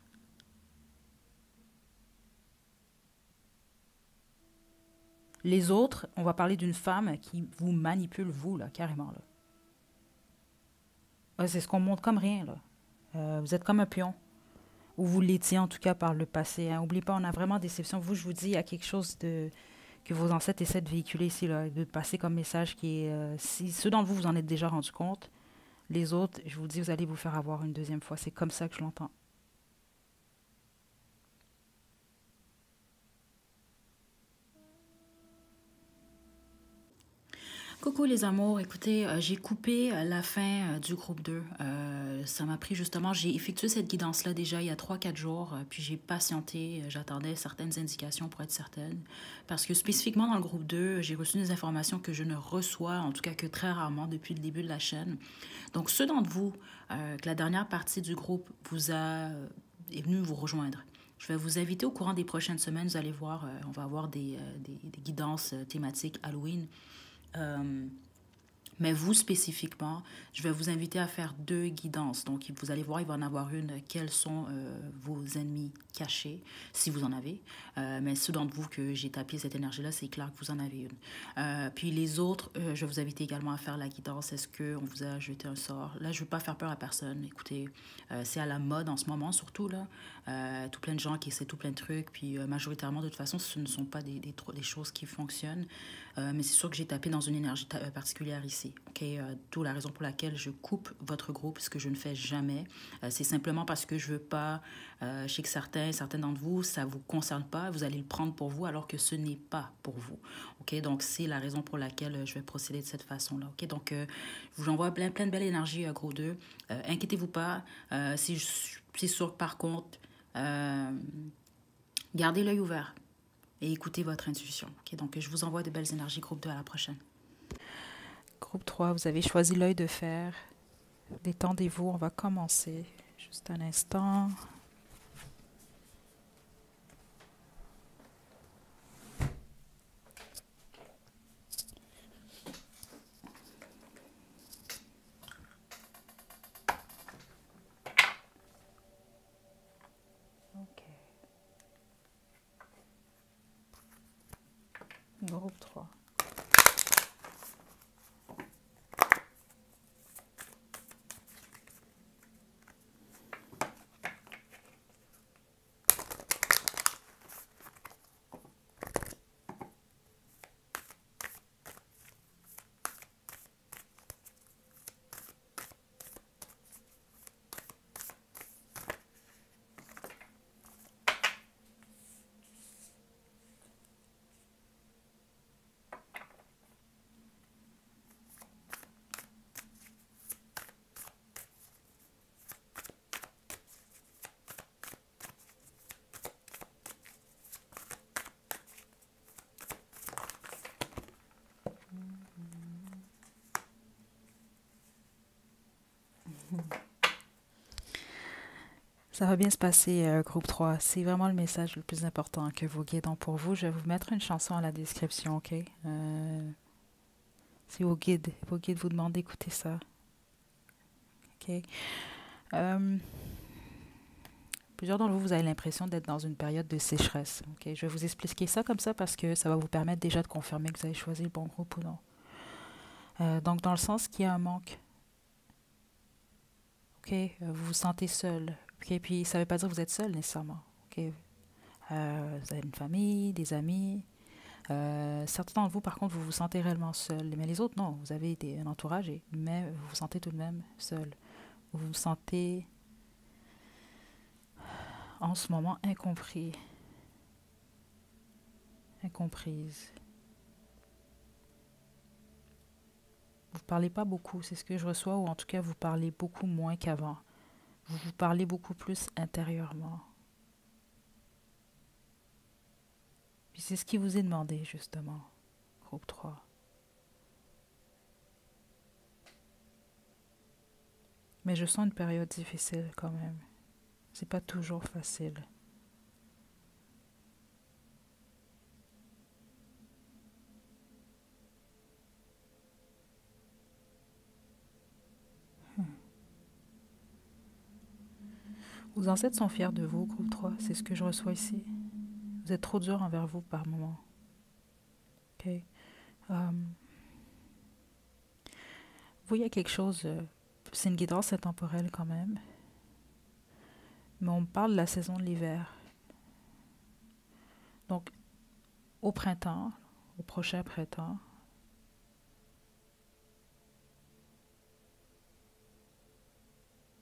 Les autres, on va parler d'une femme qui vous manipule, vous, là, carrément, là. Ouais, c'est ce qu'on montre comme rien, là. Vous êtes comme un pion. Ou vous l'étiez, en tout cas, par le passé. Hein. N'oubliez pas, on a vraiment déception. Vous, je vous dis, il y a quelque chose que vos ancêtres essaient de véhiculer ici, là, de passer comme message qui est... si ceux d'entre vous, vous en êtes déjà rendu compte, les autres, je vous dis, vous allez vous faire avoir une deuxième fois. C'est comme ça que je l'entends. Coucou les amours, écoutez, j'ai coupé la fin du groupe 2. Ça m'a pris justement, j'ai effectué cette guidance-là déjà il y a 3 4 jours, puis j'ai patienté, j'attendais certaines indications pour être certaine. Parce que spécifiquement dans le groupe 2, j'ai reçu des informations que je ne reçois, en tout cas que très rarement depuis le début de la chaîne. Donc ceux d'entre vous, que la dernière partie du groupe est venue vous rejoindre. Je vais vous inviter au courant des prochaines semaines, vous allez voir, on va avoir des guidances thématiques Halloween. Euh, Mais vous spécifiquement, je vais vous inviter à faire deux guidances. Donc, vous allez voir, il va en avoir une. Quels sont vos ennemis cachés, si vous en avez. Mais ceux d'entre vous que j'ai tapé cette énergie-là, c'est clair que vous en avez une. Puis les autres, je vais vous inviter également à faire la guidance. Est-ce qu'on vous a jeté un sort? Là, je ne veux pas faire peur à personne. Écoutez, c'est à la mode en ce moment, surtout là. Tout plein de gens qui essaient tout plein de trucs. Puis majoritairement, de toute façon, ce ne sont pas des choses qui fonctionnent. Mais c'est sûr que j'ai tapé dans une énergie particulière ici. Okay? D'où la raison pour laquelle je coupe votre groupe, ce que je ne fais jamais. C'est simplement parce que je veux pas, je sais que certains d'entre vous, ça vous concerne pas, vous allez le prendre pour vous alors que ce n'est pas pour vous. Okay? Donc, c'est la raison pour laquelle je vais procéder de cette façon-là. Okay? Donc, je vous envoie plein de belles énergies, gros 2. Inquiétez-vous pas. C'est sûr que par contre, gardez l'œil ouvert et écoutez votre intuition. Okay? Donc, je vous envoie de belles énergies, groupe 2, à la prochaine. Groupe 3, vous avez choisi l'œil de fer. Détendez-vous, on va commencer. Juste un instant. OK. Groupe 3. Ça va bien se passer, groupe 3. C'est vraiment le message le plus important que vos guides ont pour vous. Je vais vous mettre une chanson à la description, OK? Si vos guides vous demandent d'écouter ça. OK? Plusieurs d'entre vous, vous avez l'impression d'être dans une période de sécheresse. Okay? Je vais vous expliquer ça comme ça parce que ça va vous permettre déjà de confirmer que vous avez choisi le bon groupe ou non. Donc, dans le sens qu'il y a un manque. OK? Vous vous sentez seul. OK? Puis, ça ne veut pas dire que vous êtes seul nécessairement. OK? Vous avez une famille, des amis. Certains d'entre vous, par contre, vous vous sentez réellement seul. Mais les autres, non. Vous avez un entourage, mais vous vous sentez tout de même seul. Vous vous sentez en ce moment incompris, incomprise. Vous ne parlez pas beaucoup, c'est ce que je reçois, ou en tout cas vous parlez beaucoup moins qu'avant. Vous vous parlez beaucoup plus intérieurement. Puis c'est ce qui vous est demandé justement, groupe 3. Mais je sens une période difficile quand même. C'est pas toujours facile. Vos ancêtres sont fiers de vous, groupe 3. C'est ce que je reçois ici. Vous êtes trop dur envers vous par moment. OK. Vous, il y a quelque chose... c'est une guidance intemporelle quand même. Mais on me parle de la saison de l'hiver. Donc, au printemps, au prochain printemps,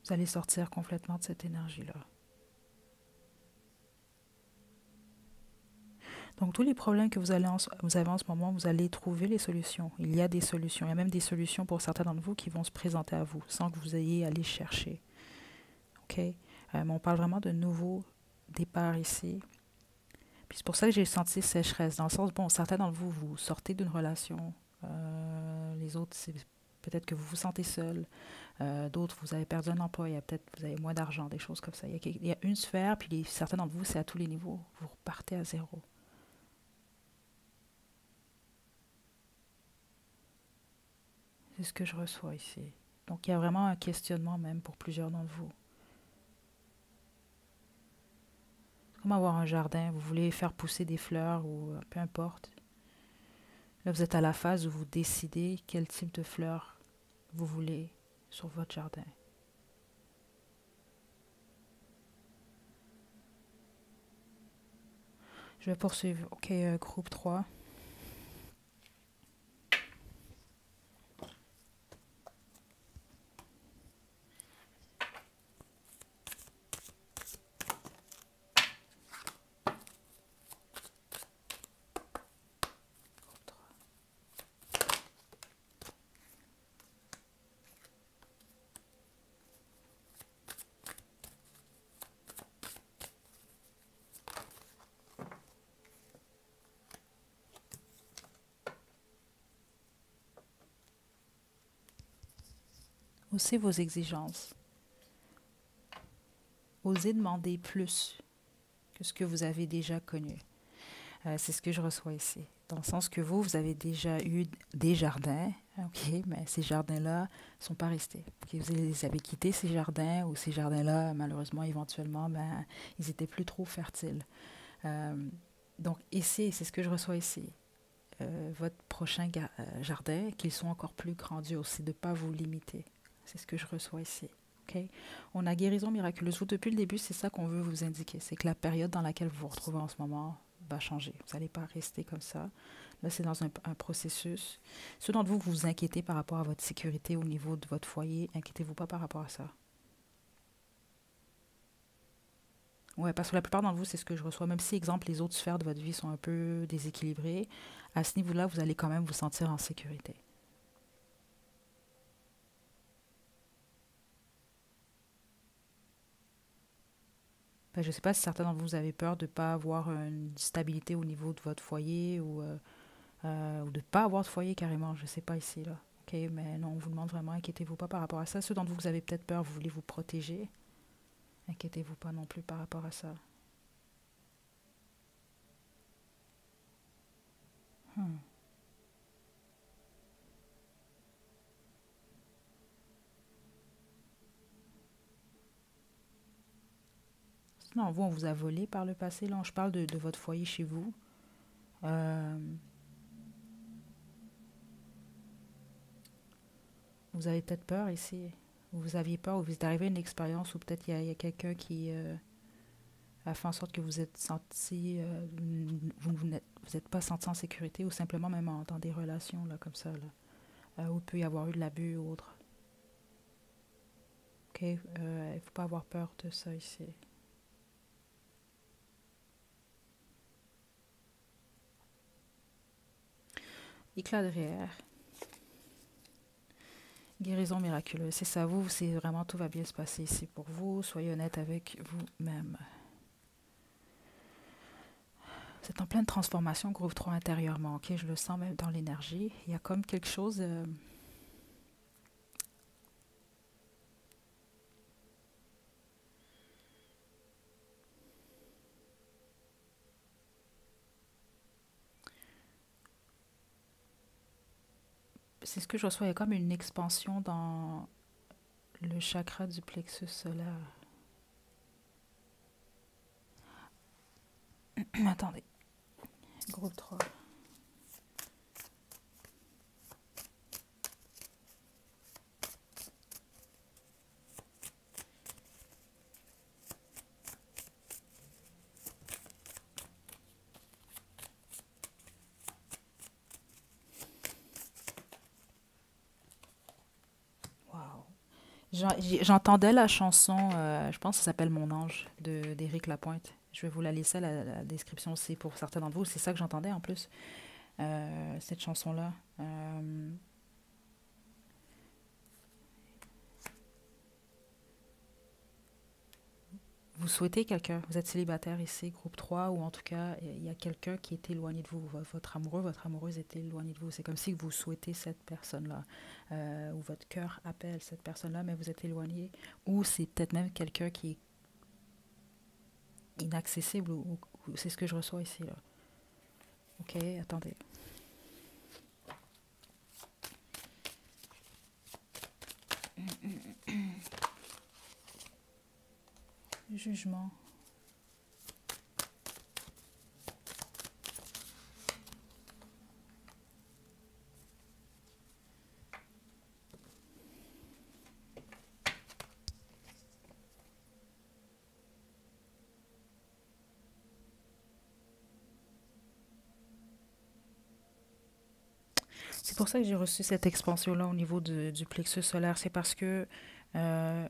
vous allez sortir complètement de cette énergie-là. Donc, tous les problèmes que vous avez en ce moment, vous allez trouver les solutions. Il y a des solutions. Il y a même des solutions pour certains d'entre vous qui vont se présenter à vous sans que vous ayez à les chercher. OK? Mais on parle vraiment de nouveaux départs ici. Puis c'est pour ça que j'ai senti sécheresse. Dans le sens, bon, certains d'entre vous, vous sortez d'une relation. Les autres, c'est peut-être que vous vous sentez seul. D'autres, vous avez perdu un emploi. Vous avez moins d'argent, des choses comme ça. Il y a une sphère, puis certains d'entre vous, c'est à tous les niveaux. Vous repartez à zéro. C'est ce que je reçois ici. Donc, il y a vraiment un questionnement même pour plusieurs d'entre vous. C'est comme avoir un jardin, vous voulez faire pousser des fleurs ou peu importe. Là, vous êtes à la phase où vous décidez quel type de fleurs vous voulez sur votre jardin. Je vais poursuivre. OK, groupe 3. Groupe 3. Haussez vos exigences. Osez demander plus que ce que vous avez déjà connu. C'est ce que je reçois ici. Dans le sens que vous avez déjà eu des jardins, OK, mais ces jardins-là ne sont pas restés. Okay, vous les avez quittés, ces jardins, ou ces jardins-là, malheureusement, éventuellement, ils n'étaient plus trop fertiles. Donc ici, c'est ce que je reçois ici. Votre prochain jardin, qu'ils soient encore plus grandioses, c'est de ne pas vous limiter. C'est ce que je reçois ici. Okay? On a guérison miraculeuse. Vous, depuis le début, c'est ça qu'on veut vous indiquer. C'est que la période dans laquelle vous vous retrouvez en ce moment va changer. Vous n'allez pas rester comme ça. Là, c'est dans un processus. Ceux d'entre vous vous inquiétez par rapport à votre sécurité au niveau de votre foyer, inquiétez-vous pas par rapport à ça. Ouais, parce que la plupart d'entre vous, c'est ce que je reçois. Même si, exemple, les autres sphères de votre vie sont un peu déséquilibrées, à ce niveau-là, vous allez quand même vous sentir en sécurité. Ben, je ne sais pas si certains d'entre vous avez peur de ne pas avoir une stabilité au niveau de votre foyer ou de ne pas avoir de foyer carrément. Je ne sais pas ici, là. OK, mais non, on vous demande vraiment, inquiétez-vous pas par rapport à ça. Ceux d'entre vous, vous avez peut-être peur, vous voulez vous protéger. Inquiétez-vous pas non plus par rapport à ça. Hmm. Non, vous, on vous a volé par le passé. Là, je parle de votre foyer chez vous. Euh, vous avez peut-être peur ici. Vous aviez peur ou vous êtes arrivé à une expérience où peut-être il y a quelqu'un qui a fait en sorte que vous êtes senti, vous n'êtes pas senti en sécurité ou simplement même dans des relations là, comme ça, là, où il peut y avoir eu de l'abus ou autre. OK? Il ne faut pas avoir peur de ça ici. Éclat de rire. Guérison miraculeuse. C'est ça, vous, c'est vraiment tout va bien se passer ici pour vous. Soyez honnête avec vous-même. Vous êtes en pleine transformation, groupe 3 intérieurement. OK? Je le sens même dans l'énergie. Il y a comme quelque chose. C'est ce que je reçois. Il y a comme une expansion dans le chakra du plexus solaire. Attendez. Groupe 3. Wow. J'entendais la chanson, je pense que ça s'appelle Mon ange d'Éric Lapointe. Je vais vous la laisser, la description aussi pour certains d'entre vous. C'est ça que j'entendais en plus, cette chanson-là. Vous souhaitez quelqu'un, vous êtes célibataire ici, groupe 3, ou en tout cas, il y a quelqu'un qui est éloigné de vous. Votre amoureux, votre amoureuse est éloigné de vous. C'est comme si vous souhaitez cette personne-là, ou votre cœur appelle cette personne-là, mais vous êtes éloigné. Ou c'est peut-être même quelqu'un qui est inaccessible, ou c'est ce que je reçois ici, là. OK, attendez. jugement. C'est pour ça que j'ai reçu cette expansion-là au niveau du plexus solaire. C'est parce que euh,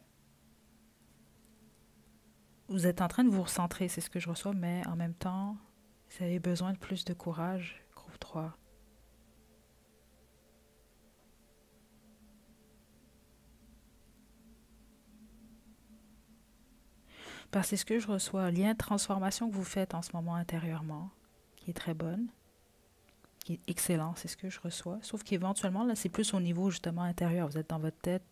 vous êtes en train de vous recentrer, c'est ce que je reçois, mais en même temps, vous avez besoin de plus de courage, groupe 3. Parce que c'est ce que je reçois, lien de transformation que vous faites en ce moment intérieurement, qui est très bonne, qui est excellent, c'est ce que je reçois. Sauf qu'éventuellement, là, c'est plus au niveau justement intérieur. Vous êtes dans votre tête,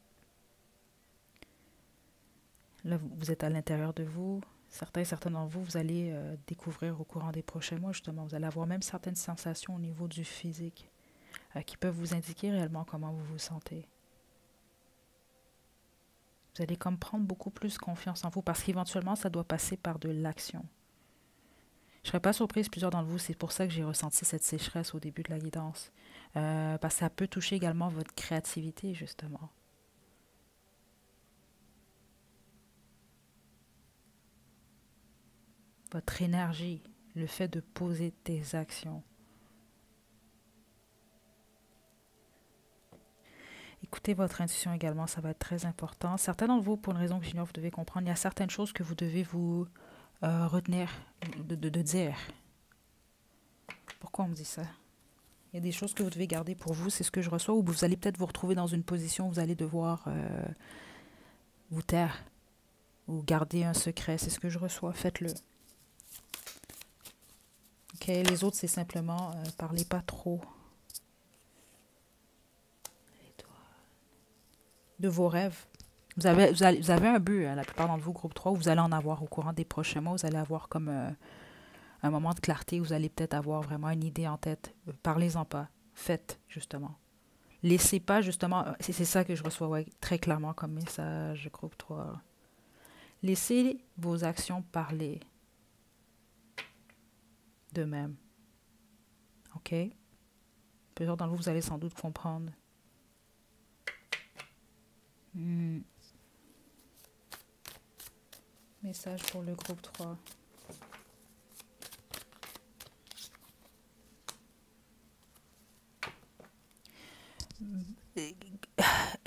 là, vous êtes à l'intérieur de vous. Certains d'entre vous, vous allez découvrir au courant des prochains mois, justement. Vous allez avoir même certaines sensations au niveau du physique qui peuvent vous indiquer réellement comment vous vous sentez. Vous allez comme prendre beaucoup plus confiance en vous parce qu'éventuellement, ça doit passer par de l'action. Je ne serais pas surprise, plusieurs d'entre vous, c'est pour ça que j'ai ressenti cette sécheresse au début de la guidance. Parce que ça peut toucher également votre créativité, justement. Votre énergie, le fait de poser des actions. Écoutez votre intuition également, ça va être très important. Certains d'entre vous, pour une raison que j'ignore, vous devez comprendre, il y a certaines choses que vous devez vous retenir de dire. Pourquoi on me dit ça? Il y a des choses que vous devez garder pour vous, c'est ce que je reçois, ou vous allez peut-être vous retrouver dans une position où vous allez devoir vous taire ou garder un secret, c'est ce que je reçois, faites-le. Ok, les autres, c'est simplement parlez pas trop de vos rêves. Vous avez un but, hein, la plupart d'entre vous, groupe 3, où vous allez en avoir au courant des prochains mois, vous allez avoir comme un moment de clarté, où vous allez peut-être avoir vraiment une idée en tête. Parlez-en pas, faites, justement. Laissez pas, justement, c'est ça que je reçois ouais, très clairement comme message, groupe 3. Laissez vos actions parler d'eux-mêmes. OK? Plusieurs d'entre vous, vous allez sans doute comprendre. Message pour le groupe 3.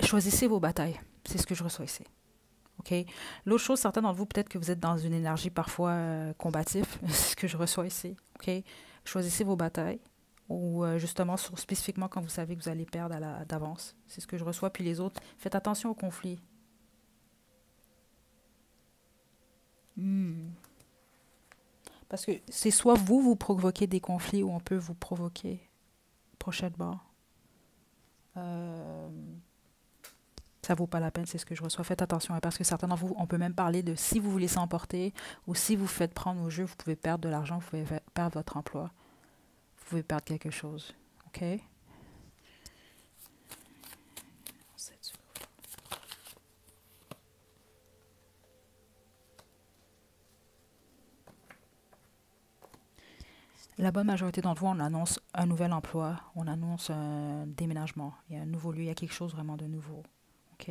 Choisissez vos batailles. C'est ce que je reçois ici. OK? L'autre chose, certains d'entre vous, peut-être que vous êtes dans une énergie parfois combative. C'est ce que je reçois ici. OK? Choisissez vos batailles. Ou justement, spécifiquement quand vous savez que vous allez perdre d'avance. C'est ce que je reçois. Puis les autres, faites attention au conflit. Parce que c'est soit vous provoquez des conflits ou on peut vous provoquer prochainement. Ça vaut pas la peine, c'est ce que je reçois. Faites attention, hein, parce que certains d'entre vous, on peut même parler de si vous vous laissez emporter ou si vous faites prendre au jeu, vous pouvez perdre de l'argent, vous pouvez perdre votre emploi, vous pouvez perdre quelque chose. OK? La bonne majorité d'entre vous, on annonce un nouvel emploi, on annonce un déménagement, il y a un nouveau lieu, il y a quelque chose vraiment de nouveau. OK?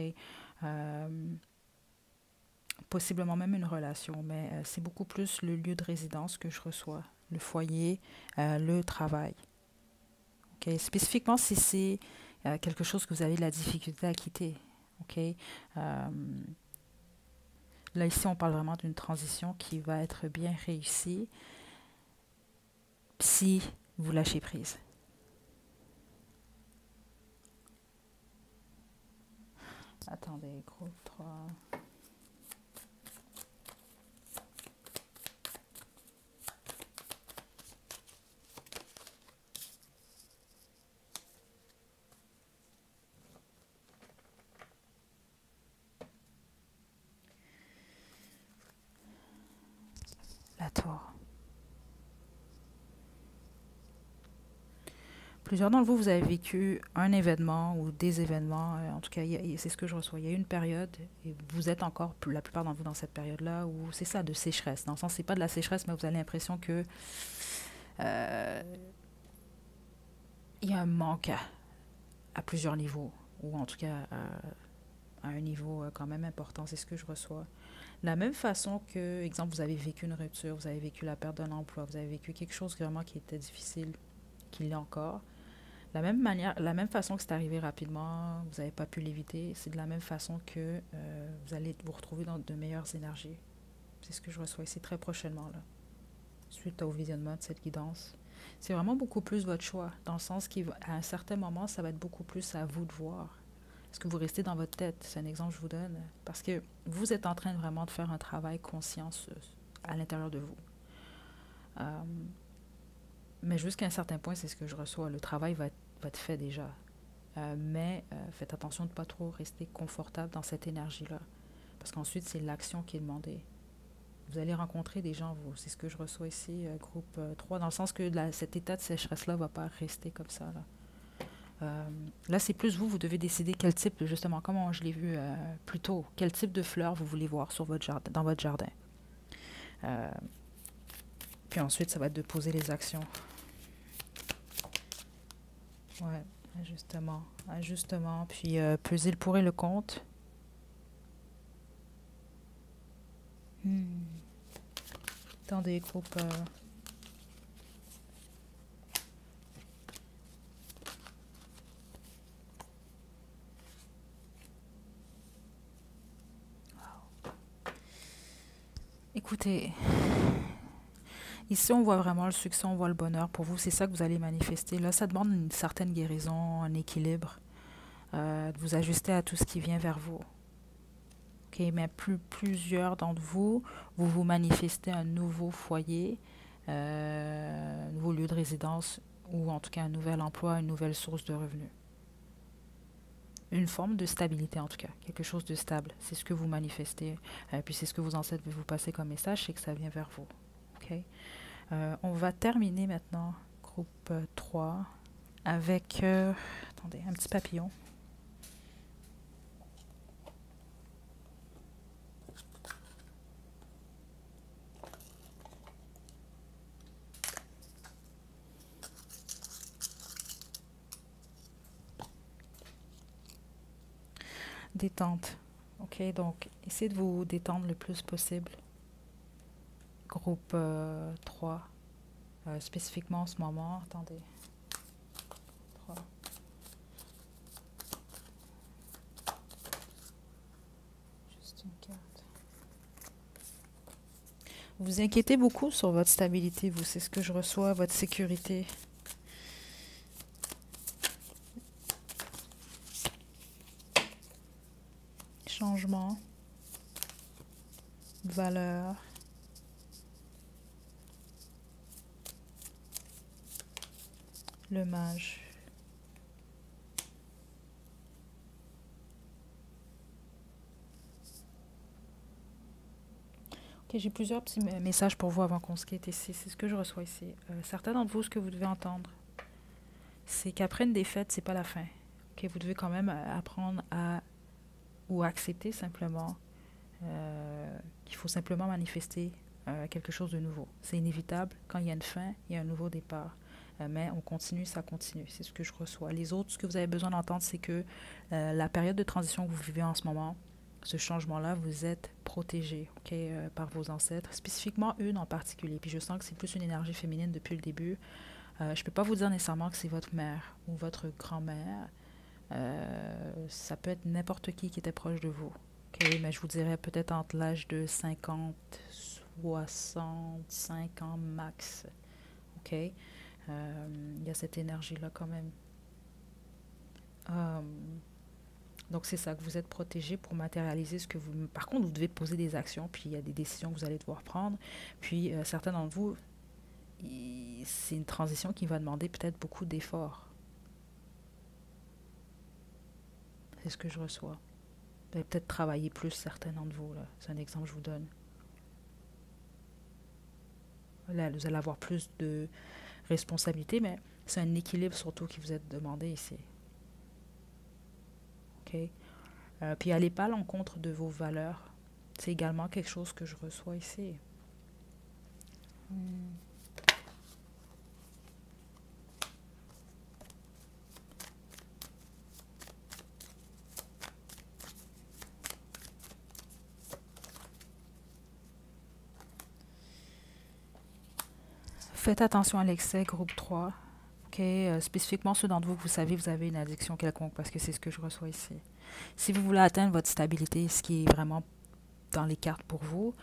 Possiblement même une relation, mais c'est beaucoup plus le lieu de résidence que je reçois, le foyer, le travail. Okay? Spécifiquement si c'est quelque chose que vous avez de la difficulté à quitter. Okay? Là, ici, on parle vraiment d'une transition qui va être bien réussie si vous lâchez prise. Attendez, groupe 3. La tour. Plusieurs d'entre vous, vous avez vécu un événement ou des événements, en tout cas, c'est ce que je reçois. Il y a eu une période, et vous êtes encore, la plupart d'entre vous, dans cette période-là, où c'est ça, de sécheresse. Dans le sens, c'est pas de la sécheresse, mais vous avez l'impression que euh, il y a un manque à plusieurs niveaux, ou en tout cas à un niveau quand même important. C'est ce que je reçois. La même façon que, exemple, vous avez vécu une rupture, vous avez vécu la perte d'un emploi, vous avez vécu quelque chose vraiment qui était difficile, qui l'est encore. La même manière, la même façon que c'est arrivé rapidement, vous n'avez pas pu l'éviter, c'est de la même façon que vous allez vous retrouver dans de meilleures énergies. C'est ce que je reçois ici très prochainement, là, suite au visionnement de cette guidance. C'est vraiment beaucoup plus votre choix, dans le sens qu'à un certain moment, ça va être beaucoup plus à vous de voir. Est-ce que vous restez dans votre tête? C'est un exemple que je vous donne. Parce que vous êtes en train vraiment de faire un travail conscience à l'intérieur de vous. Euh, mais jusqu'à un certain point, c'est ce que je reçois. Le travail va être fait déjà. Mais faites attention de ne pas trop rester confortable dans cette énergie-là. Parce qu'ensuite, c'est l'action qui est demandée. Vous allez rencontrer des gens, vous. C'est ce que je reçois ici, groupe 3, dans le sens que cet état de sécheresse-là ne va pas rester comme ça. Là, c'est plus vous devez décider quel type, justement, comme je l'ai vu plus tôt, quel type de fleurs vous voulez voir sur votre jardin, dans votre jardin. Puis ensuite, ça va être de poser les actions. Ouais, ajustement. Puis peser le pour et le contre. Attendez, groupe... Écoutez, ici on voit vraiment le succès, on voit le bonheur. Pour vous, c'est ça que vous allez manifester. Là, ça demande une certaine guérison, un équilibre, de vous ajuster à tout ce qui vient vers vous. Ok, mais plusieurs d'entre vous, vous manifestez un nouveau foyer, un nouveau lieu de résidence, ou en tout cas un nouvel emploi, une nouvelle source de revenus. Une forme de stabilité en tout cas, quelque chose de stable. C'est ce que vous manifestez. Puis c'est ce que vos ancêtres veulent vous passer comme message, c'est que ça vient vers vous. Okay? On va terminer maintenant, groupe 3, avec attendez, un petit papillon. Détente. Ok, donc essayez de vous détendre le plus possible. Groupe 3, spécifiquement en ce moment. Attendez. 3. Juste une carte. Vous vous inquiétez beaucoup sur votre stabilité, vous. C'est ce que je reçois, votre sécurité. Changement. Valeur. Le mage. Ok, j'ai plusieurs petits messages pour vous avant qu'on se quitte ici. C'est ce que je reçois ici. Certains d'entre vous, ce que vous devez entendre, c'est qu'après une défaite, c'est pas la fin. Okay, vous devez quand même apprendre à ou accepter simplement qu'il faut simplement manifester quelque chose de nouveau. C'est inévitable. Quand il y a une fin, il y a un nouveau départ. Mais on continue, ça continue. C'est ce que je reçois. Les autres, ce que vous avez besoin d'entendre, c'est que la période de transition que vous vivez en ce moment, ce changement-là, vous êtes protégé, okay, par vos ancêtres, spécifiquement une en particulier. Puis je sens que c'est plus une énergie féminine depuis le début. Je ne peux pas vous dire nécessairement que c'est votre mère ou votre grand-mère. Ça peut être n'importe qui était proche de vous. Okay? Mais je vous dirais peut-être entre l'âge de 50, 65 ans max. OK? Il y a cette énergie-là quand même. Donc c'est ça, que vous êtes protégé pour matérialiser ce que vous... Par contre, vous devez poser des actions, puis il y a des décisions que vous allez devoir prendre. Puis certains d'entre vous, c'est une transition qui va demander peut-être beaucoup d'efforts. C'est ce que je reçois. Vous allez peut-être travailler plus, certains d'entre vous. C'est un exemple que je vous donne. Là, vous allez avoir plus de responsabilités, mais C'est un équilibre surtout qui vous est demandé ici. OK? Puis allez pas à l'encontre de vos valeurs. C'est également quelque chose que je reçois ici. Faites attention à l'excès, groupe 3. OK? Spécifiquement ceux d'entre vous que vous savez vous avez une addiction quelconque, parce que c'est ce que je reçois ici. Si vous voulez atteindre votre stabilité, ce qui est vraiment dans les cartes pour vous,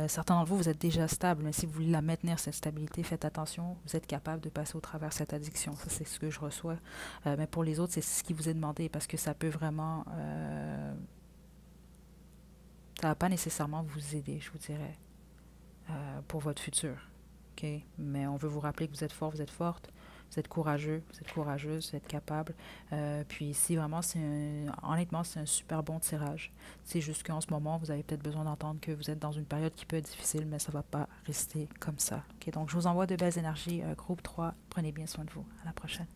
certains d'entre vous, vous êtes déjà stable, mais si vous voulez la maintenir, cette stabilité, faites attention, vous êtes capable de passer au travers de cette addiction. Ça, c'est ce que je reçois. Mais pour les autres, c'est ce qui vous est demandé, parce que ça peut vraiment... ça ne va pas nécessairement vous aider, je vous dirais, pour votre futur. Okay? Mais on veut vous rappeler que vous êtes fort, vous êtes forte, vous êtes courageux, vous êtes courageuse, vous êtes capable. Puis ici, vraiment, honnêtement, c'est un super bon tirage. C'est juste qu'en ce moment, vous avez peut-être besoin d'entendre que vous êtes dans une période qui peut être difficile, mais ça ne va pas rester comme ça. Okay? Donc, je vous envoie de belles énergies. Groupe 3, prenez bien soin de vous. À la prochaine.